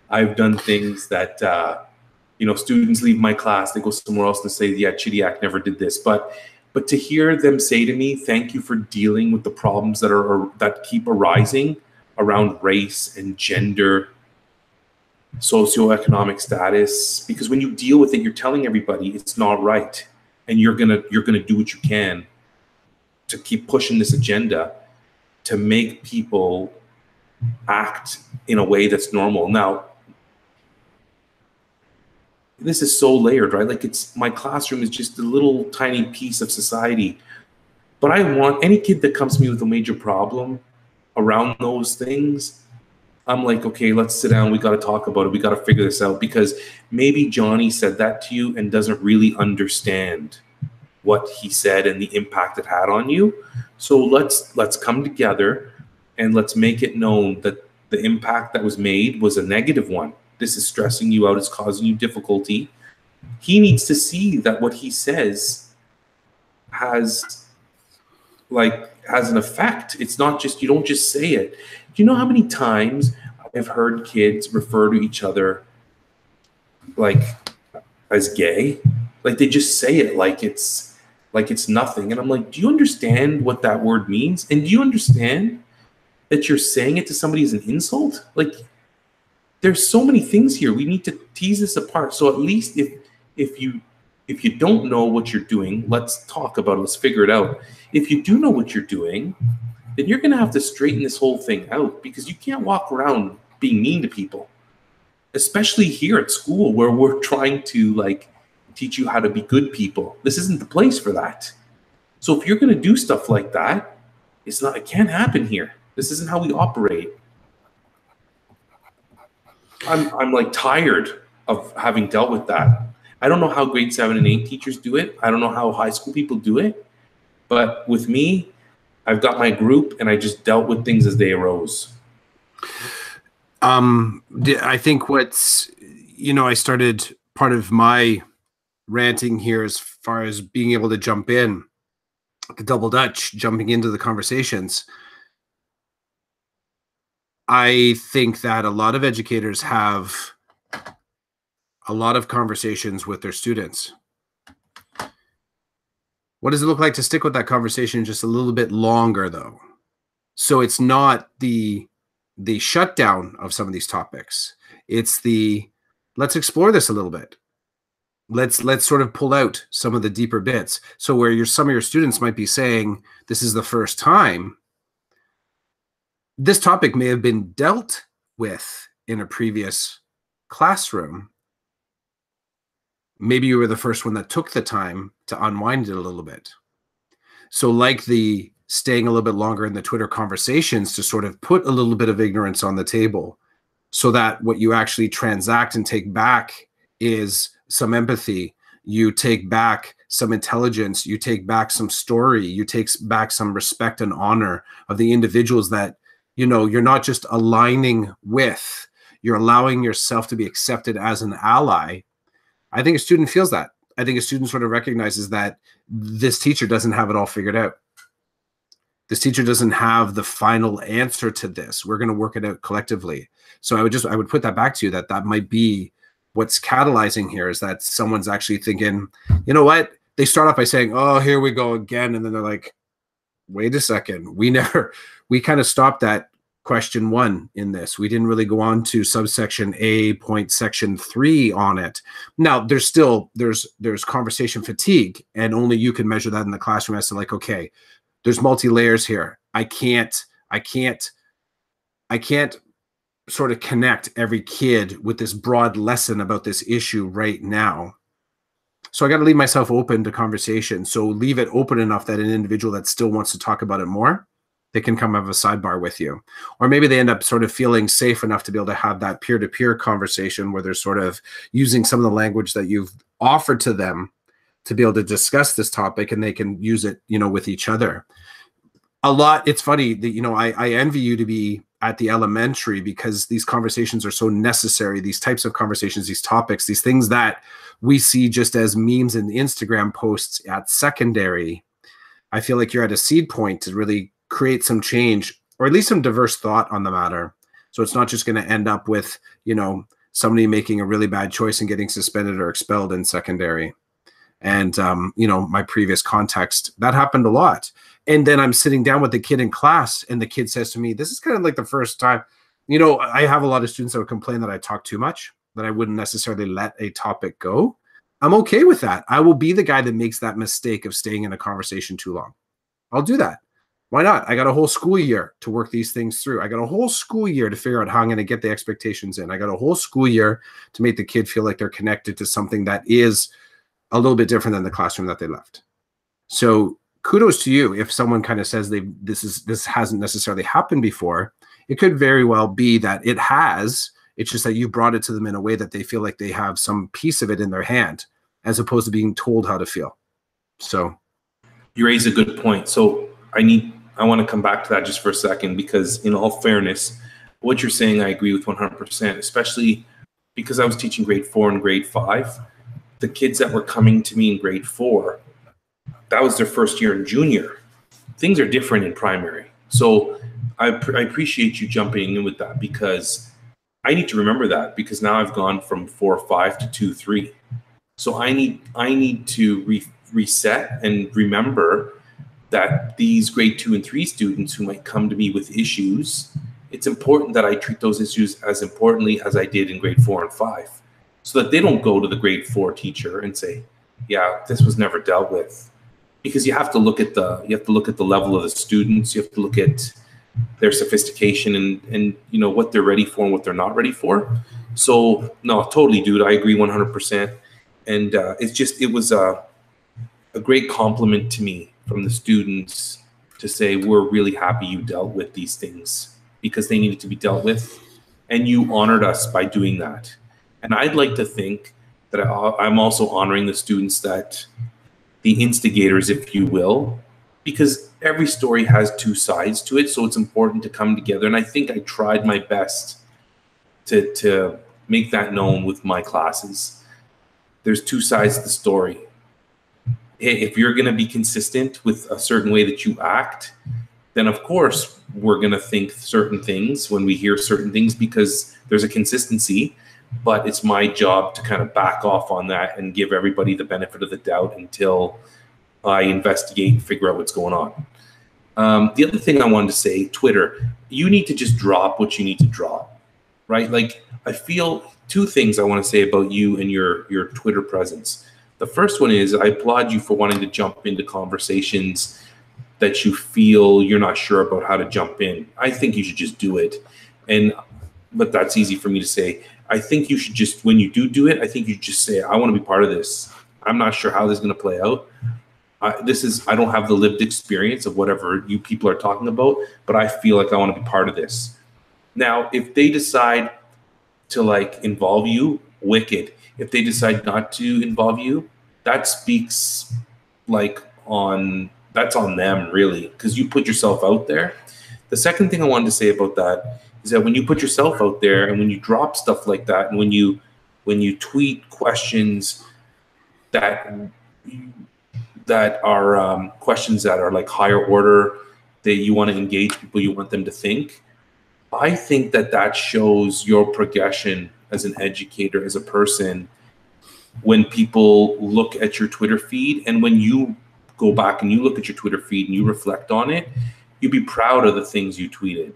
I've done things that, you know, students leave my class, they go somewhere else and say, yeah, Chidiac never did this. But to hear them say to me, thank you for dealing with the problems that keep arising around race and gender, socioeconomic status, because when you deal with it, you're telling everybody it's not right. And you're gonna do what you can to keep pushing this agenda to make people act in a way that's normal. Now, this is so layered, right? Like, it's, my classroom is just a little tiny piece of society. But I want any kid that comes to me with a major problem around those things, I'm like, okay, let's sit down. We got to talk about it. We got to figure this out, because maybe Johnny said that to you and doesn't really understand what he said and the impact it had on you. So let's come together and let's make it known that the impact that was made was a negative one. This is stressing you out. It's causing you difficulty. He needs to see that what he says has an effect. It's not just, you don't just say it. Do you know how many times I've heard kids refer to each other like as gay. Like they just say it like it's nothing. And I'm like, do you understand what that word means? And do you understand that you're saying it to somebody as an insult? Like there's so many things here. We need to tease this apart. So at least if you don't know what you're doing, let's talk about it. Let's figure it out. If you do know what you're doing, then you're going to have to straighten this whole thing out, because you can't walk around being mean to people, especially here at school where we're trying to like teach you how to be good people. This isn't the place for that. So if you're going to do stuff like that, it can't happen here. This isn't how we operate. I'm like tired of having dealt with that. I don't know how grade 7 and 8 teachers do it. I don't know how high school people do it. But with me, I've got my group and I just dealt with things as they arose. I think I started part of my ranting here as far as being able to jump in, the double Dutch, jumping into the conversations. I think that a lot of educators have a lot of conversations with their students. What does it look like to stick with that conversation just a little bit longer, though? So it's not the shutdown of some of these topics. It's let's explore this a little bit. Let's sort of pull out some of the deeper bits. So where some of your students might be saying, this is the first time, this topic may have been dealt with in a previous classroom. Maybe you were the first one that took the time to unwind it a little bit. So like the staying a little bit longer in the Twitter conversations to sort of put a little bit of ignorance on the table, so that what you actually transact and take back is some empathy. You take back some intelligence. You take back some story. You take back some respect and honor of the individuals that, you're not just aligning with, you're allowing yourself to be accepted as an ally. I think a student feels that. I think a student sort of recognizes that this teacher doesn't have it all figured out. This teacher doesn't have the final answer to this. We're going to work it out collectively. So I would put that back to you, that might be what's catalyzing here, is that someone's actually thinking, you know what? They start off by saying, oh, here we go again. And then they're like, wait a second. We kind of stopped at question 1 in this. We didn't really go on to subsection A point section 3 on it. Now there's conversation fatigue, and only you can measure that in the classroom as to like, okay, there's multi-layers here. I can't sort of connect every kid with this broad lesson about this issue right now. So I got to leave myself open to conversation. So leave it open enough that an individual that still wants to talk about it more, they can come have a sidebar with you. Or maybe they end up sort of feeling safe enough to be able to have that peer-to-peer conversation where they're sort of using some of the language that you've offered to them to be able to discuss this topic, and they can use it, with each other. It's funny that, I envy you to be at the elementary, because these conversations are so necessary. These types of conversations, these topics, these things that we see just as memes and Instagram posts at secondary. I feel like you're at a seed point to really create some change, or at least some diverse thought on the matter. So it's not just going to end up with, somebody making a really bad choice and getting suspended or expelled in secondary. And, my previous context, that happened a lot. And then I'm sitting down with the kid in class, and the kid says to me, this is kind of like the first time, I have a lot of students that would complain that I talk too much, that I wouldn't necessarily let a topic go. I'm okay with that. I will be the guy that makes that mistake of staying in a conversation too long. I'll do that. Why not? I got a whole school year to work these things through. I got a whole school year to figure out how I'm going to get the expectations in. I got a whole school year to make the kid feel like they're connected to something that is a little bit different than the classroom that they left. So kudos to you. If someone kind of says this hasn't necessarily happened before, it could very well be that it has. It's just that you brought it to them in a way that they feel like they have some piece of it in their hand, as opposed to being told how to feel. So you raise a good point. So I want to come back to that just for a second, because in all fairness, what you're saying, I agree with 100%, especially because I was teaching grade 4 and grade 5. The kids that were coming to me in grade 4, that was their first year in junior. Things are different in primary. So I appreciate you jumping in with that, because I need to remember that, because now I've gone from 4.5 to 2.3. So I need to reset and remember that these grade 2 and 3 students who might come to me with issues, it's important that I treat those issues as importantly as I did in grade 4 and 5, so that they don't go to the grade 4 teacher and say, yeah, this was never dealt with. Because you have to look at the level of the students, you have to look at their sophistication and you know what they're ready for and what they're not ready for. So no, totally, dude, I agree 100%. And it was a great compliment to me from the students to say, we're really happy you dealt with these things, because they needed to be dealt with, and you honored us by doing that. And I'd like to think that I'm also honoring the students, that the instigators, if you will, because every story has two sides to it. So it's important to come together. And I think I tried my best to make that known with my classes. There's two sides to the story. If you're going to be consistent with a certain way that you act, then of course we're going to think certain things when we hear certain things, because there's a consistency. But it's my job to kind of back off on that and give everybody the benefit of the doubt until I investigate and figure out what's going on. The other thing I wanted to say, Twitter, you need to just drop what you need to drop, right? Like, I feel two things I want to say about you and your Twitter presence. The first one is, I applaud you for wanting to jump into conversations that you feel you're not sure about how to jump in. I think you should just do it. But that's easy for me to say. I think you should just, when you do it, I think you just say, I want to be part of this. I'm not sure how this is going to play out. I don't have the lived experience of whatever you people are talking about, but I feel like I want to be part of this. Now, if they decide to like involve you, wicked. If they decide not to involve you, that speaks like that's on them, really, because you put yourself out there. The second thing I wanted to say about that is that when you put yourself out there and when you drop stuff like that, and when you tweet questions that are questions that are like higher order, that you want to engage people, you want them to think, I think that shows your progression as an educator, as a person. When people look at your Twitter feed, and when you go back and you look at your Twitter feed and you reflect on it, you'd be proud of the things you tweeted,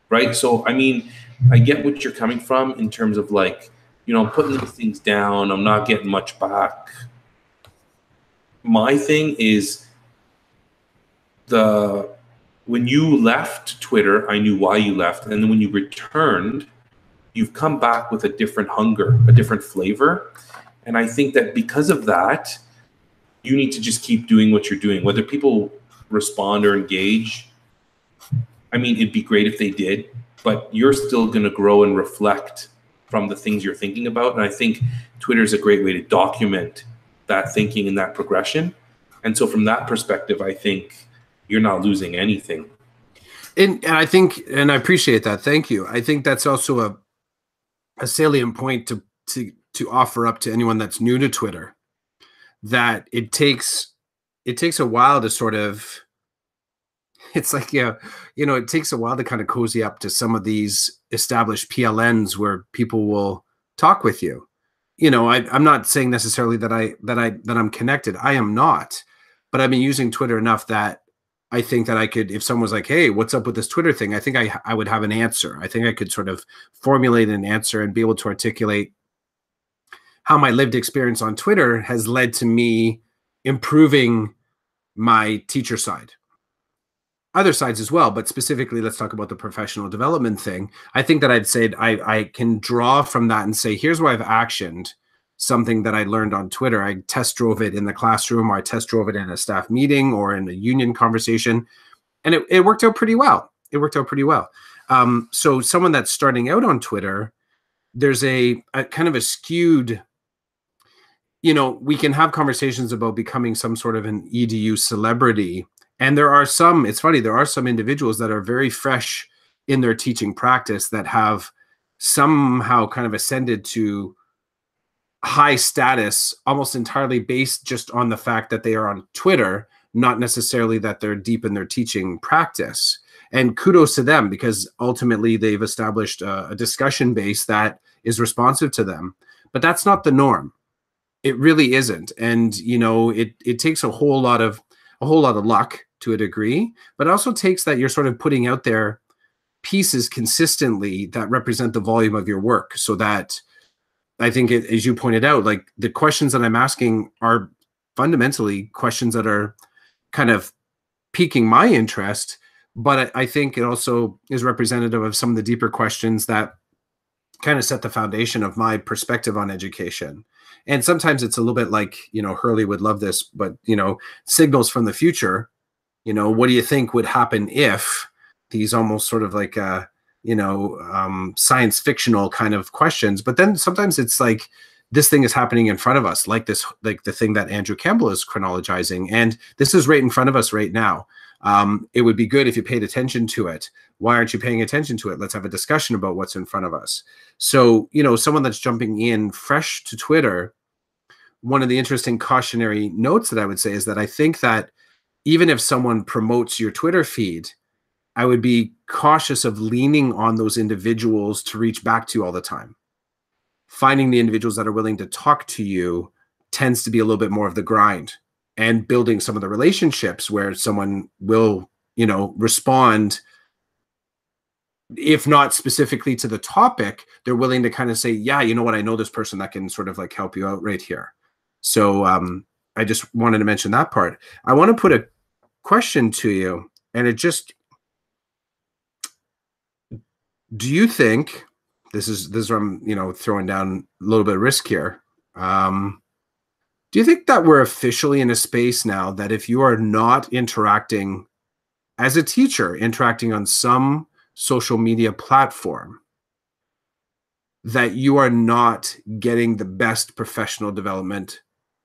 right? So, I mean, I get what you're coming from in terms of like, you know, putting these things down, I'm not getting much back. My thing is, when you left Twitter, I knew why you left. And then when you returned, you've come back with a different hunger, a different flavor. And I think that because of that, you need to just keep doing what you're doing. Whether people respond or engage, I mean, it'd be great if they did, but you're still going to grow and reflect from the things you're thinking about. And I think Twitter is a great way to document that thinking and that progression. And so from that perspective, I think you're not losing anything. And I think, and I appreciate that. Thank you. I think that's also a salient point to offer up to anyone that's new to Twitter, that it takes a while to sort of, it's like, yeah, you know, it takes a while to kind of cozy up to some of these established PLNs where people will talk with you. You know, I'm not saying necessarily that I'm connected. I am not, but I've been using Twitter enough that I think that I could, if someone was like, hey, what's up with this Twitter thing? I think I would have an answer. I think I could sort of formulate an answer and be able to articulate how my lived experience on Twitter has led to me improving my teacher side. Other sides as well, but specifically, let's talk about the professional development thing. I think that I'd say I can draw from that and say, here's where I've actioned something that I learned on Twitter. I test drove it in the classroom, or I test drove it in a staff meeting or in a union conversation. And it worked out pretty well. It worked out pretty well. So someone that's starting out on Twitter, there's a kind of a skewed, you know, we can have conversations about becoming some sort of an EDU celebrity. And there are some, it's funny, there are some individuals that are very fresh in their teaching practice that have somehow kind of ascended to high status, almost entirely based just on the fact that they are on Twitter, not necessarily that they're deep in their teaching practice. And kudos to them, because ultimately they've established a discussion base that is responsive to them. But that's not the norm. It really isn't. And, you know, it takes a whole lot of luck to a degree, but it also takes that you're sort of putting out there pieces consistently that represent the volume of your work, so that I think as you pointed out, like the questions that I'm asking are fundamentally questions that are kind of piquing my interest, but I think it also is representative of some of the deeper questions that kind of set the foundation of my perspective on education. And sometimes it's a little bit like, you know, Hurley would love this, but, you know, signals from the future, you know, what do you think would happen if these almost sort of like, science fictional kind of questions. But then sometimes it's like, this thing is happening in front of us, like this, like the thing that Andrew Campbell is chronologizing. And this is right in front of us right now. It would be good if you paid attention to it. Why aren't you paying attention to it? Let's have a discussion about what's in front of us. So, you know, someone that's jumping in fresh to Twitter, one of the interesting cautionary notes that I would say is that I think that even if someone promotes your Twitter feed, I would be cautious of leaning on those individuals to reach back to you all the time. Finding the individuals that are willing to talk to you tends to be a little bit more of the grind, and building some of the relationships where someone will, you know, respond, if not specifically to the topic, they're willing to kind of say, yeah, you know what, I know this person that can sort of like help you out right here. So I just wanted to mention that part. I want to put a question to you, and it just, do you think, this is where I'm, you know, throwing down a little bit of risk here. Do you think that we're officially in a space now that if you are not interacting as a teacher, interacting on some social media platform, that you are not getting the best professional development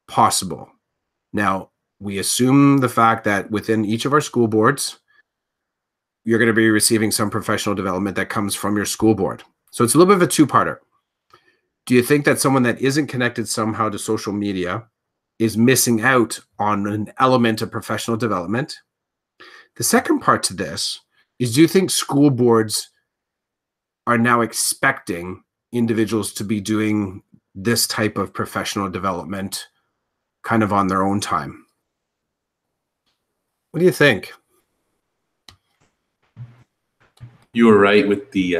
possible? Now, we assume the fact that within each of our school boards, you're going to be receiving some professional development that comes from your school board. So it's a little bit of a two-parter. Do you think that someone that isn't connected somehow to social media is missing out on an element of professional development? The second part to this is, do you think school boards are now expecting individuals to be doing this type of professional development kind of on their own time? What do you think? You were right with the,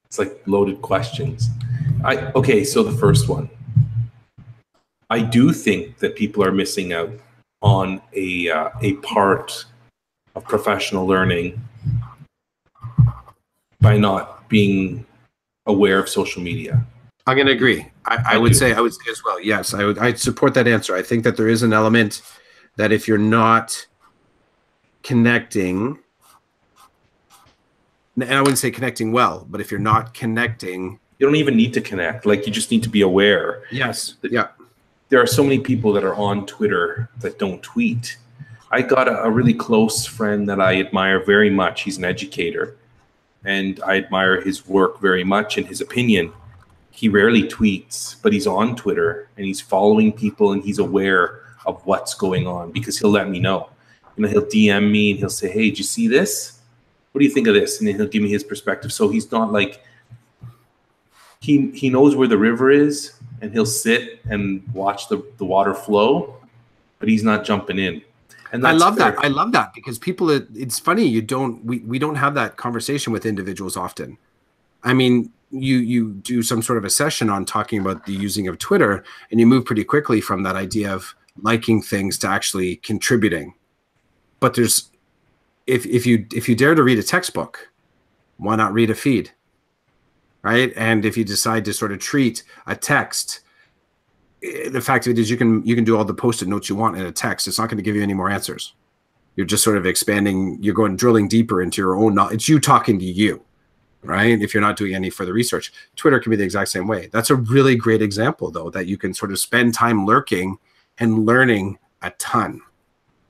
it's like loaded questions. Okay, so the first one. I do think that people are missing out on a part of professional learning by not being aware of social media. I'm going to agree. I would say as well. Yes, I'd support that answer. I think that there is an element that if you're not connecting, and I wouldn't say connecting well, but if you're not connecting, you don't even need to connect. Like, you just need to be aware. Yes. Yeah. There are so many people that are on Twitter that don't tweet. I got a really close friend that I admire very much. He's an educator, and I admire his work very much and his opinion. He rarely tweets, but he's on Twitter and he's following people and he's aware of what's going on, because he'll let me know. You know, he'll DM me and he'll say, hey, did you see this? What do you think of this? And then he'll give me his perspective. So he's not like, he knows where the river is, and he'll sit and watch the water flow, but he's not jumping in. And I love that. I love that, because people, it's funny, we don't have that conversation with individuals often. I mean, you do some sort of a session on talking about the using of Twitter, and you move pretty quickly from that idea of liking things to actually contributing. But there's, if you dare to read a textbook, why not read a feed? Right? And if you decide to sort of treat a text, the fact of it is you can do all the post-it notes you want in a text. It's not going to give you any more answers. You're just sort of expanding, you're drilling deeper into your own knowledge. It's you talking to you, right? If you're not doing any further research. Twitter can be the exact same way. That's a really great example, though, that you can sort of spend time lurking and learning a ton.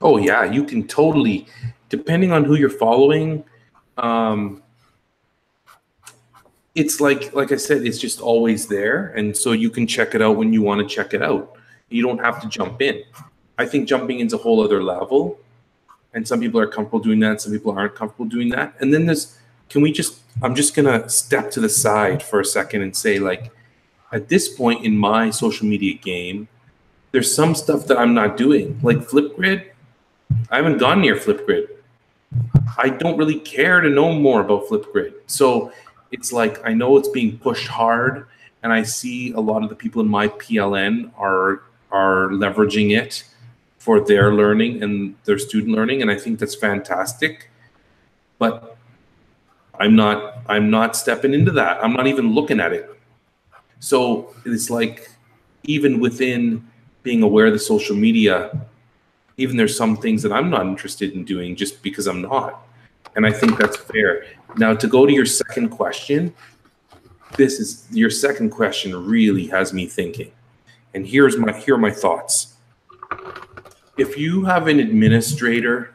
Oh, yeah. You can totally, depending on who you're following, it's like I said, it's just always there. And so you can check it out when you want to check it out. You don't have to jump in. I think jumping into a whole other level and some people are comfortable doing that, some people aren't comfortable doing that. And then I'm just gonna step to the side for a second and say, like, at this point in my social media game, there's some stuff that I'm not doing. Like Flipgrid, I haven't gone near Flipgrid. I don't really care to know more about Flipgrid. So it's like, I know it's being pushed hard, and I see a lot of the people in my PLN are leveraging it for their learning and their student learning, and I think that's fantastic. But I'm not stepping into that. I'm not even looking at it. So it's like, even within being aware of the social media, even there's some things that I'm not interested in doing just because I'm not. And I think that's fair. Now, to go to your second question, your second question really has me thinking. And here are my thoughts. If you have an administrator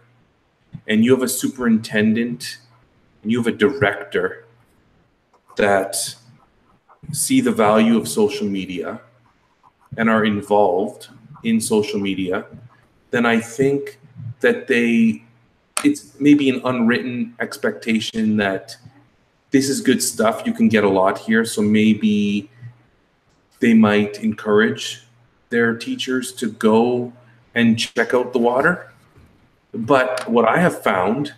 and you have a superintendent and you have a director that see the value of social media and are involved in social media, then I think that it's maybe an unwritten expectation that this is good stuff, you can get a lot here. So maybe they might encourage their teachers to go and check out the water. But what I have found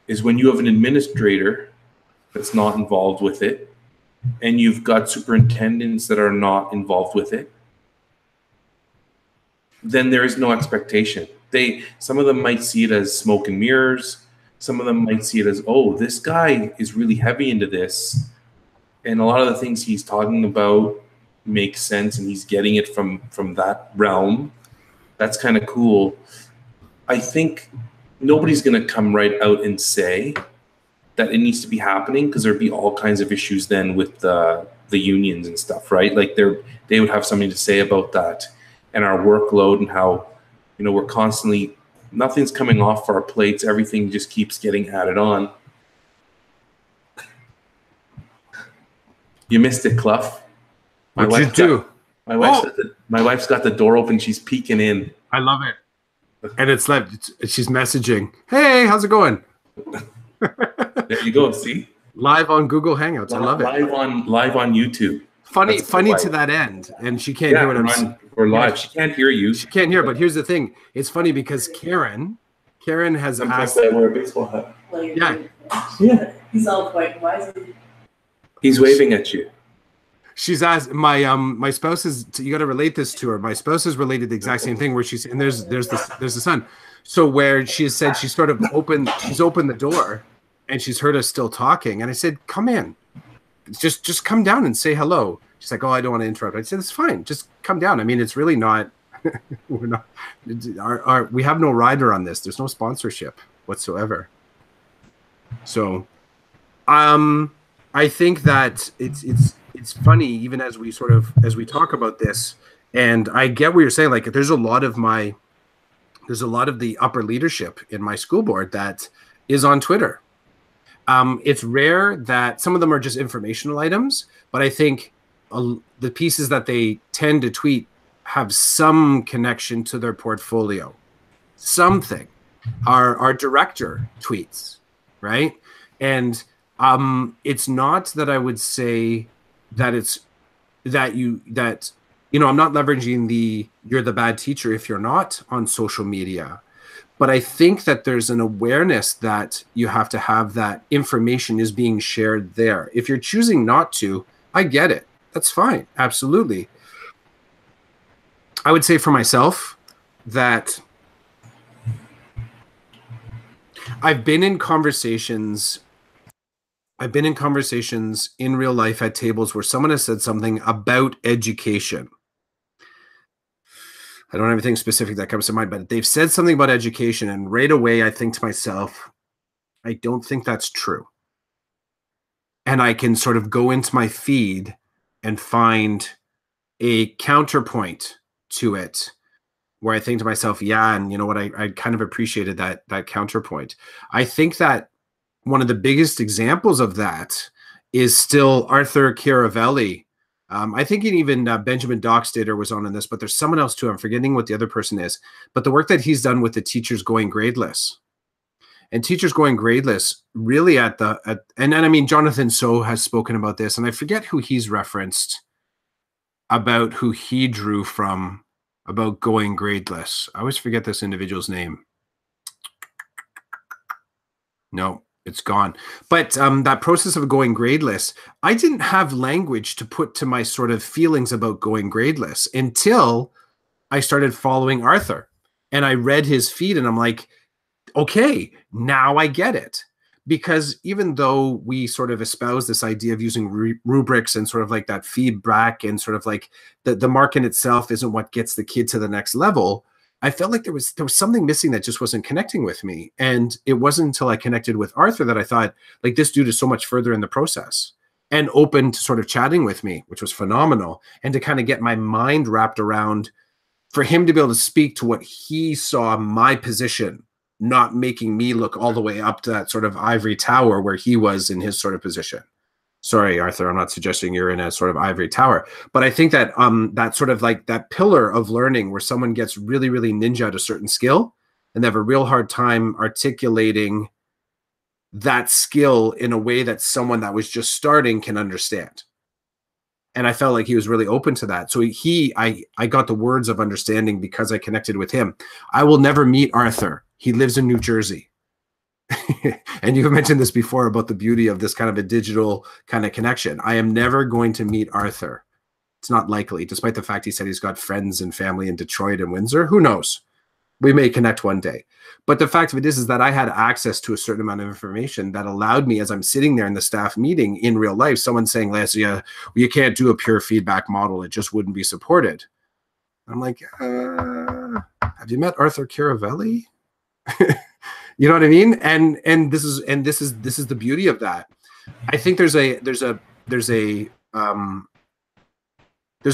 is when you have an administrator that's not involved with it, and you've got superintendents that are not involved with it, then there is no expectation. Some of them might see it as smoke and mirrors. Some of them might see it as, oh, this guy is really heavy into this, and a lot of the things he's talking about make sense, and he's getting it from that realm. That's kind of cool. I think nobody's going to come right out and say that it needs to be happening, because there'd be all kinds of issues then with the unions and stuff, right? Like they would have something to say about that, and our workload, and how, we're constantly, nothing's coming off our plates. Everything just keeps getting added on. You missed it, Clough. What'd you do? My wife's got the door open. She's peeking in. I love it. And it's like, she's messaging, hey, how's it going? There you go. See? Live on Google Hangouts. I love it. Live on YouTube. Funny to that end. And she can't hear what I'm saying. We're live. She can't hear you. She can't hear, but here's the thing. It's funny because Karen has asked. I wear a baseball hat. Yeah. He's all quite wise. He's waving at you. She's asked my spouse is. You got to relate this to her. My spouse has related the exact same thing where she's, and there's the son. So where she has said she's opened the door, and she's heard us still talking, and I said, come in, just come down and say hello. She's like, oh, I don't want to interrupt. I said, it's fine, just come down. I mean, it's really not. We're not. We have no rider on this. There's no sponsorship whatsoever. So, I think that it's funny, even as we talk about this, and I get what you're saying. Like, there's a lot of the upper leadership in my school board that is on Twitter. It's rare that some of them are just informational items, but I think the pieces that they tend to tweet have some connection to their portfolio. Something. Our director tweets, right? And it's not that I would say that I'm not leveraging you're the bad teacher if you're not on social media. But I think that there's an awareness that you have to have, that information is being shared there. If you're choosing not to, I get it. That's fine. Absolutely. I would say for myself that I've been in conversations in real life at tables where someone has said something about education. I don't have anything specific that comes to mind, but they've said something about education, and right away I think to myself, I don't think that's true. And I can sort of go into my feed and find a counterpoint to it where I think to myself, yeah, and you know what, I kind of appreciated that counterpoint. I think that one of the biggest examples of that is still Arthur Chiaravelli. I think even Benjamin Dockstader was on in this, but there's someone else too. I'm forgetting what the other person is. But the work that he's done with the teachers going gradeless, And Teachers Going Gradeless really and I mean, Jonathan So has spoken about this, and I forget who he's referenced about who he drew from about going gradeless. I always forget this individual's name. No, it's gone. But that process of going gradeless, I didn't have language to put to my sort of feelings about going gradeless until I started following Arthur. And I read his feed and I'm like, okay, now I get it. Because even though we sort of espouse this idea of using rubrics and sort of like that feedback and sort of like the mark in itself isn't what gets the kid to the next level, I felt like there was something missing that just wasn't connecting with me. And it wasn't until I connected with Arthur that I thought, like, this dude is so much further in the process and open to sort of chatting with me, which was phenomenal. And to kind of get my mind wrapped around, for him to be able to speak to what he saw my position, not making me look all the way up to that sort of ivory tower where he was in his sort of position. Sorry, Arthur, I'm not suggesting you're in a sort of ivory tower, but I think that that sort of like that pillar of learning where someone gets really, really ninja at a certain skill and they have a real hard time articulating that skill in a way that someone that was just starting can understand. And I felt like he was really open to that. So I got the words of understanding because I connected with him. I will never meet Arthur. He lives in New Jersey. And you've mentioned this before about the beauty of this kind of a digital kind of connection. I am never going to meet Arthur. It's not likely, despite the fact he said he's got friends and family in Detroit and Windsor. Who knows? We may connect one day. But the fact of it is that I had access to a certain amount of information that allowed me, as I'm sitting there in the staff meeting in real life, someone saying, Leslie, you can't do a pure feedback model. It just wouldn't be supported. I'm like, have you met Arthur Caravelli? You know what I mean? And this is the beauty of that. I think there's a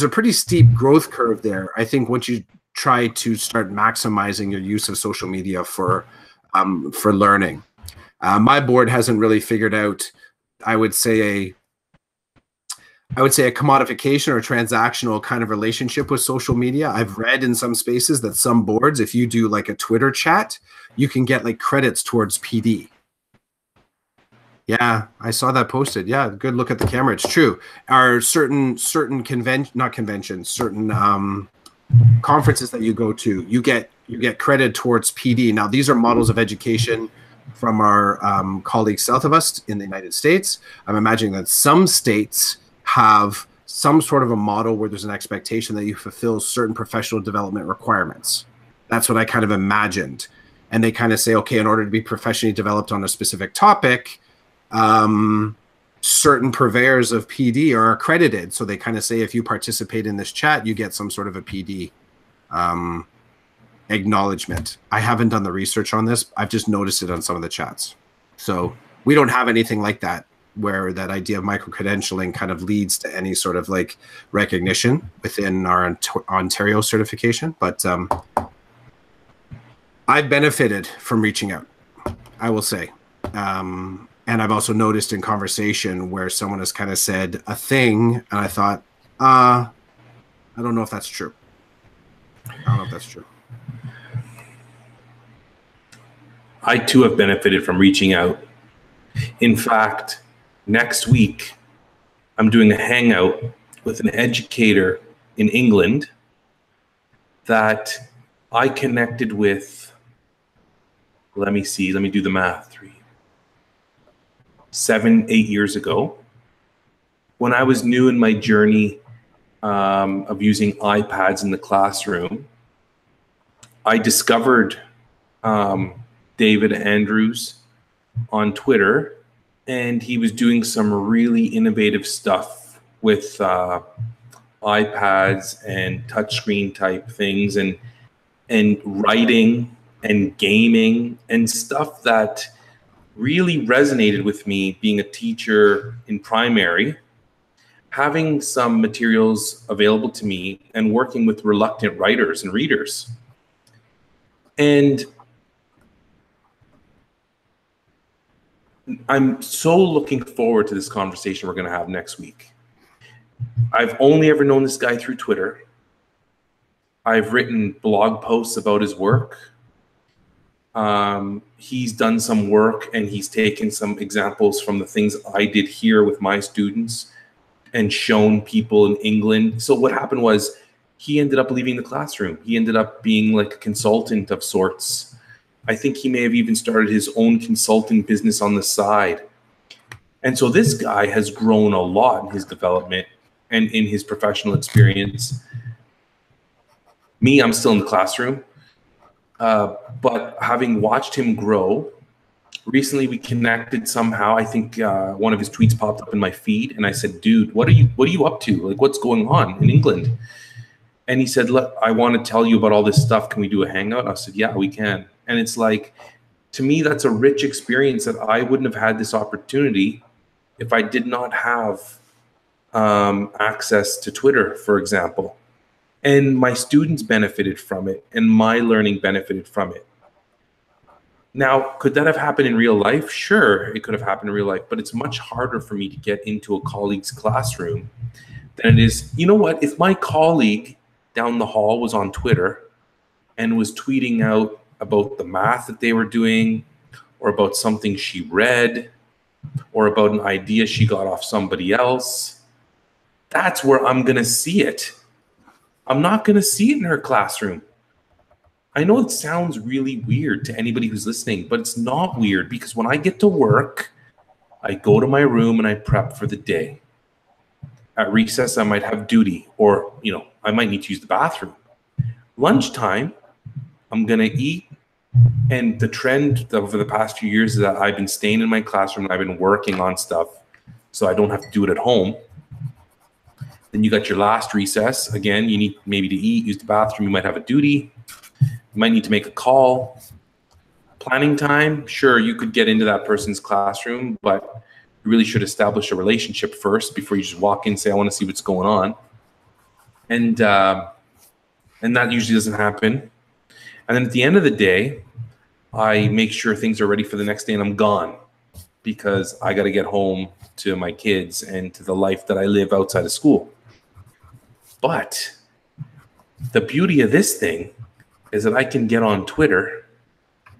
pretty steep growth curve there. I think once you try to start maximizing your use of social media for learning. My board hasn't really figured out, I would say a commodification or transactional kind of relationship with social media. I've read in some spaces that some boards, if you do like a Twitter chat, you can get like credits towards PD. Yeah, I saw that posted. Yeah, good look at the camera. It's true. Are certain conferences that you go to, you get credit towards PD. Now, these are models of education from our colleagues south of us in the United States. I'm imagining that some states have some sort of a model where there's an expectation that you fulfill certain professional development requirements. That's what I kind of imagined. And they kind of say, okay, in order to be professionally developed on a specific topic, certain purveyors of PD are accredited. So they kind of say, if you participate in this chat, you get some sort of a PD acknowledgement. I haven't done the research on this. I've just noticed it on some of the chats. So we don't have anything like that, where that idea of micro-credentialing kind of leads to any sort of like recognition within our Ontario certification. But I've benefited from reaching out, I will say. And I've also noticed in conversation where someone has kind of said a thing, and I thought, I don't know if that's true. I don't know if that's true. I too have benefited from reaching out. In fact, next week, I'm doing a hangout with an educator in England that I connected with. Let me do the math. 7, 8 years ago, when I was new in my journey of using iPads in the classroom. I discovered David Andrews on Twitter, and he was doing some really innovative stuff with iPads and touchscreen type things, and writing and gaming and stuff that really resonated with me being a teacher in primary, having some materials available to me and working with reluctant writers and readers. And I'm so looking forward to this conversation we're going to have next week. I've only ever known this guy through Twitter. I've written blog posts about his work. He's done some work and he's taken some examples from the things I did here with my students and shown people in England. So what happened was he ended up leaving the classroom. He ended up being like a consultant of sorts. I think he may have even started his own consulting business on the side. And so this guy has grown a lot in his development and in his professional experience. Me, I'm still in the classroom. But having watched him grow, recently we connected somehow. I think one of his tweets popped up in my feed, and I said, "Dude, what are you up to? Like, what's going on in England?" And he said, "Look, I want to tell you about all this stuff. Can we do a hangout?" I said, "Yeah, we can." And it's like, to me, that's a rich experience that I wouldn't have had this opportunity if I did not have access to Twitter, for example. And my students benefited from it, and my learning benefited from it. Now, could that have happened in real life? Sure, it could have happened in real life, but it's much harder for me to get into a colleague's classroom than it is. You know what? If my colleague down the hall was on Twitter and was tweeting out about the math that they were doing, or about something she read, or about an idea she got off somebody else, that's where I'm going to see it. I'm not going to see it in her classroom. I know it sounds really weird to anybody who's listening, but it's not weird, because when I get to work, I go to my room and I prep for the day. At recess, I might have duty, or, I might need to use the bathroom. Lunchtime, I'm going to eat. And the trend over the past few years is that I've been staying in my classroom and I've been working on stuff so I don't have to do it at home. Then you got your last recess. Again, you need maybe to eat, use the bathroom. You might have a duty. You might need to make a call. Planning time, sure, you could get into that person's classroom, but you really should establish a relationship first before you just walk in and say, I want to see what's going on. And that usually doesn't happen. And then at the end of the day, I make sure things are ready for the next day and I'm gone, because I got to get home to my kids and to the life that I live outside of school. But the beauty of this thing is that I can get on Twitter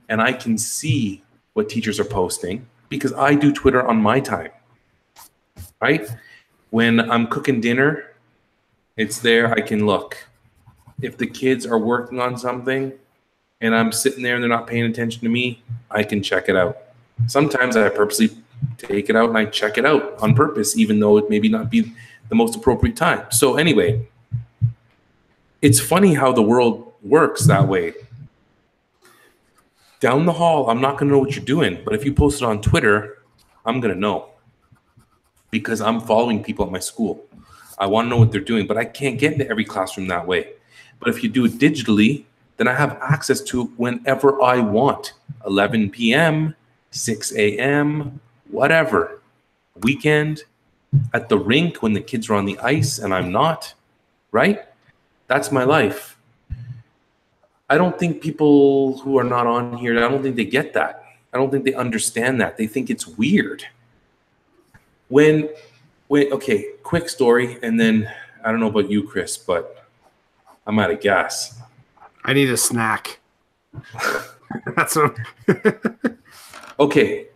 and I can see what teachers are posting, because I do Twitter on my time, right? When I'm cooking dinner, it's there, I can look. If the kids are working on something and I'm sitting there and they're not paying attention to me, I can check it out. Sometimes I purposely take it out and I check it out on purpose, even though it maybe not be the most appropriate time. So anyway, it's funny how the world works that way. Down the hall, I'm not going to know what you're doing, but if you post it on Twitter, I'm going to know, because I'm following people at my school. I want to know what they're doing, but I can't get into every classroom that way. But if you do it digitally, then I have access to it whenever I want. 11 p.m., 6 a.m., whatever. Weekend, at the rink when the kids are on the ice and I'm not, right? That's my life. I don't think people who are not on here, I don't think they get that. I don't think they understand that. They think it's weird. Okay, quick story, and then I don't know about you, Chris, but I'm out of gas. I need a snack. That's what. Okay,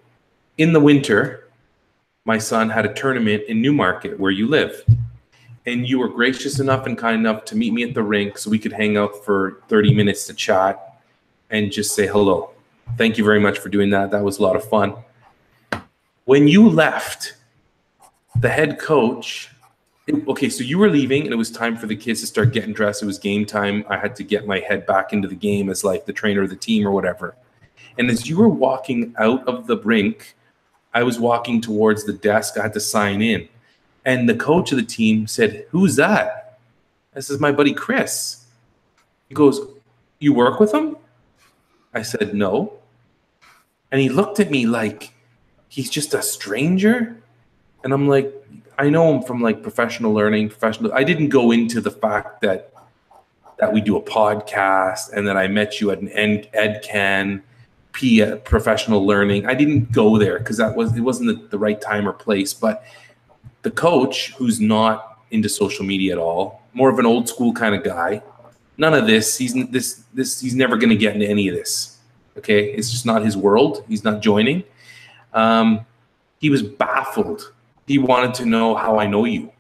in the winter, my son had a tournament in Newmarket where you live. And you were gracious enough and kind enough to meet me at the rink so we could hang out for 30 minutes to chat and just say hello. Thank you very much for doing that. That was a lot of fun. When you left, the head coach, okay, so you were leaving and it was time for the kids to start getting dressed. It was game time. I had to get my head back into the game as like the trainer of the team or whatever. And as you were walking out of the rink, I was walking towards the desk. I had to sign in. And the coach of the team said, "Who's that?" I said, "My buddy Chris." He goes, "You work with him?" I said, "No." And he looked at me like he's just a stranger. And I'm like, I know him from like professional learning, I didn't go into the fact that we do a podcast and that I met you at an EdCan professional learning. I didn't go there because it wasn't the right time or place. But the coach, who's not into social media at all, more of an old school kind of guy, none of this. He's never going to get into any of this. Okay, it's just not his world. He's not joining. He was baffled. He wanted to know how I know you.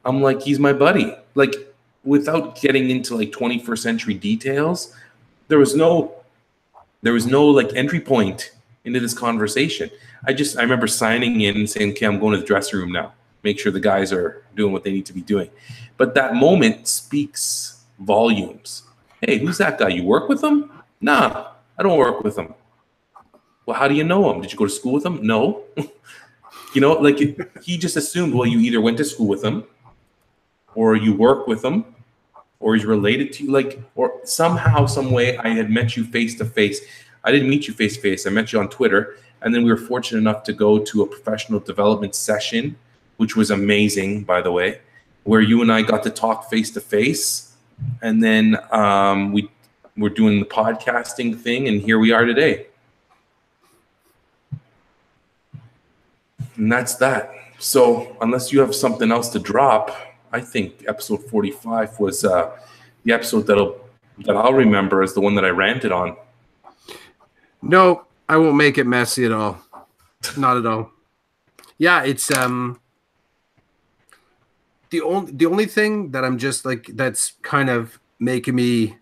I'm like, he's my buddy. Like, without getting into like 21st century details, there was no like entry point into this conversation. I remember signing in and saying, okay, I'm going to the dressing room now. Make sure the guys are doing what they need to be doing. But that moment speaks volumes. Hey, who's that guy? You work with him? Nah, I don't work with him. Well, how do you know him? Did you go to school with him? No. Like he just assumed, well, you either went to school with him or you work with him or he's related to you, like, or somehow, some way I had met you face to face. I didn't meet you face to face. I met you on Twitter. And then we were fortunate enough to go to a professional development session, which was amazing, by the way, where you and I got to talk face to face. And then we were doing the podcasting thing, and here we are today. And that's that. So unless you have something else to drop, I think episode 45 was the episode that I'll remember as the one that I ranted on. No, I won't make it messy at all. Not at all. Yeah, it's the only thing that I'm just like, that's kind of making me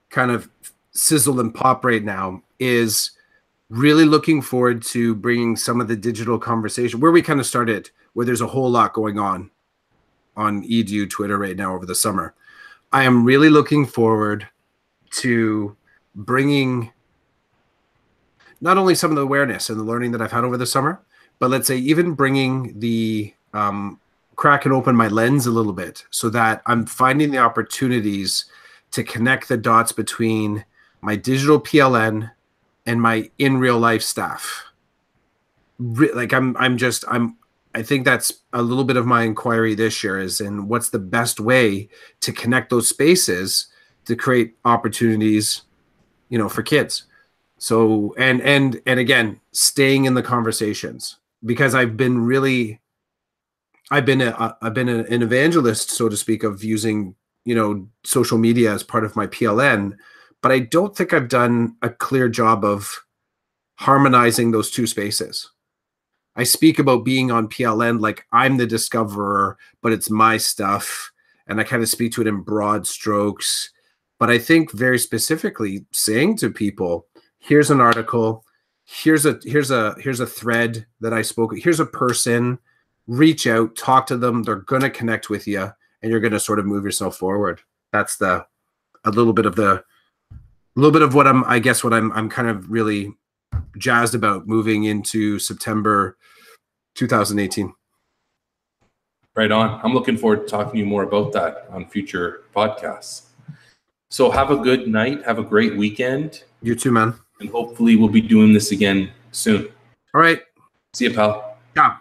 kind of sizzle and pop right now is really looking forward to bringing some of the digital conversation where we kind of started, where there's a whole lot going on EDU Twitter right now over the summer. I am really looking forward to bringing not only some of the awareness and the learning that I've had over the summer, but let's say even bringing the cracking open my lens a little bit so that I'm finding the opportunities to connect the dots between my digital PLN and my in real life staff. I think that's a little bit of my inquiry this year is in what's the best way to connect those spaces to create opportunities, for kids. So, and again, staying in the conversations, because I've been an evangelist, so to speak, of using, social media as part of my PLN, but I don't think I've done a clear job of harmonizing those two spaces. I speak about being on PLN like I'm the discoverer, but it's my stuff, and I kind of speak to it in broad strokes. But I think very specifically saying to people, here's an article, here's a thread that I spoke, here's a person, reach out, talk to them, they're going to connect with you, and you're going to sort of move yourself forward. That's a little bit of what I'm kind of really jazzed about moving into September 2018. Right on. I'm looking forward to talking to you more about that on future podcasts. So have a good night. Have a great weekend. You too, man. And hopefully we'll be doing this again soon. All right. See you, pal. Yeah.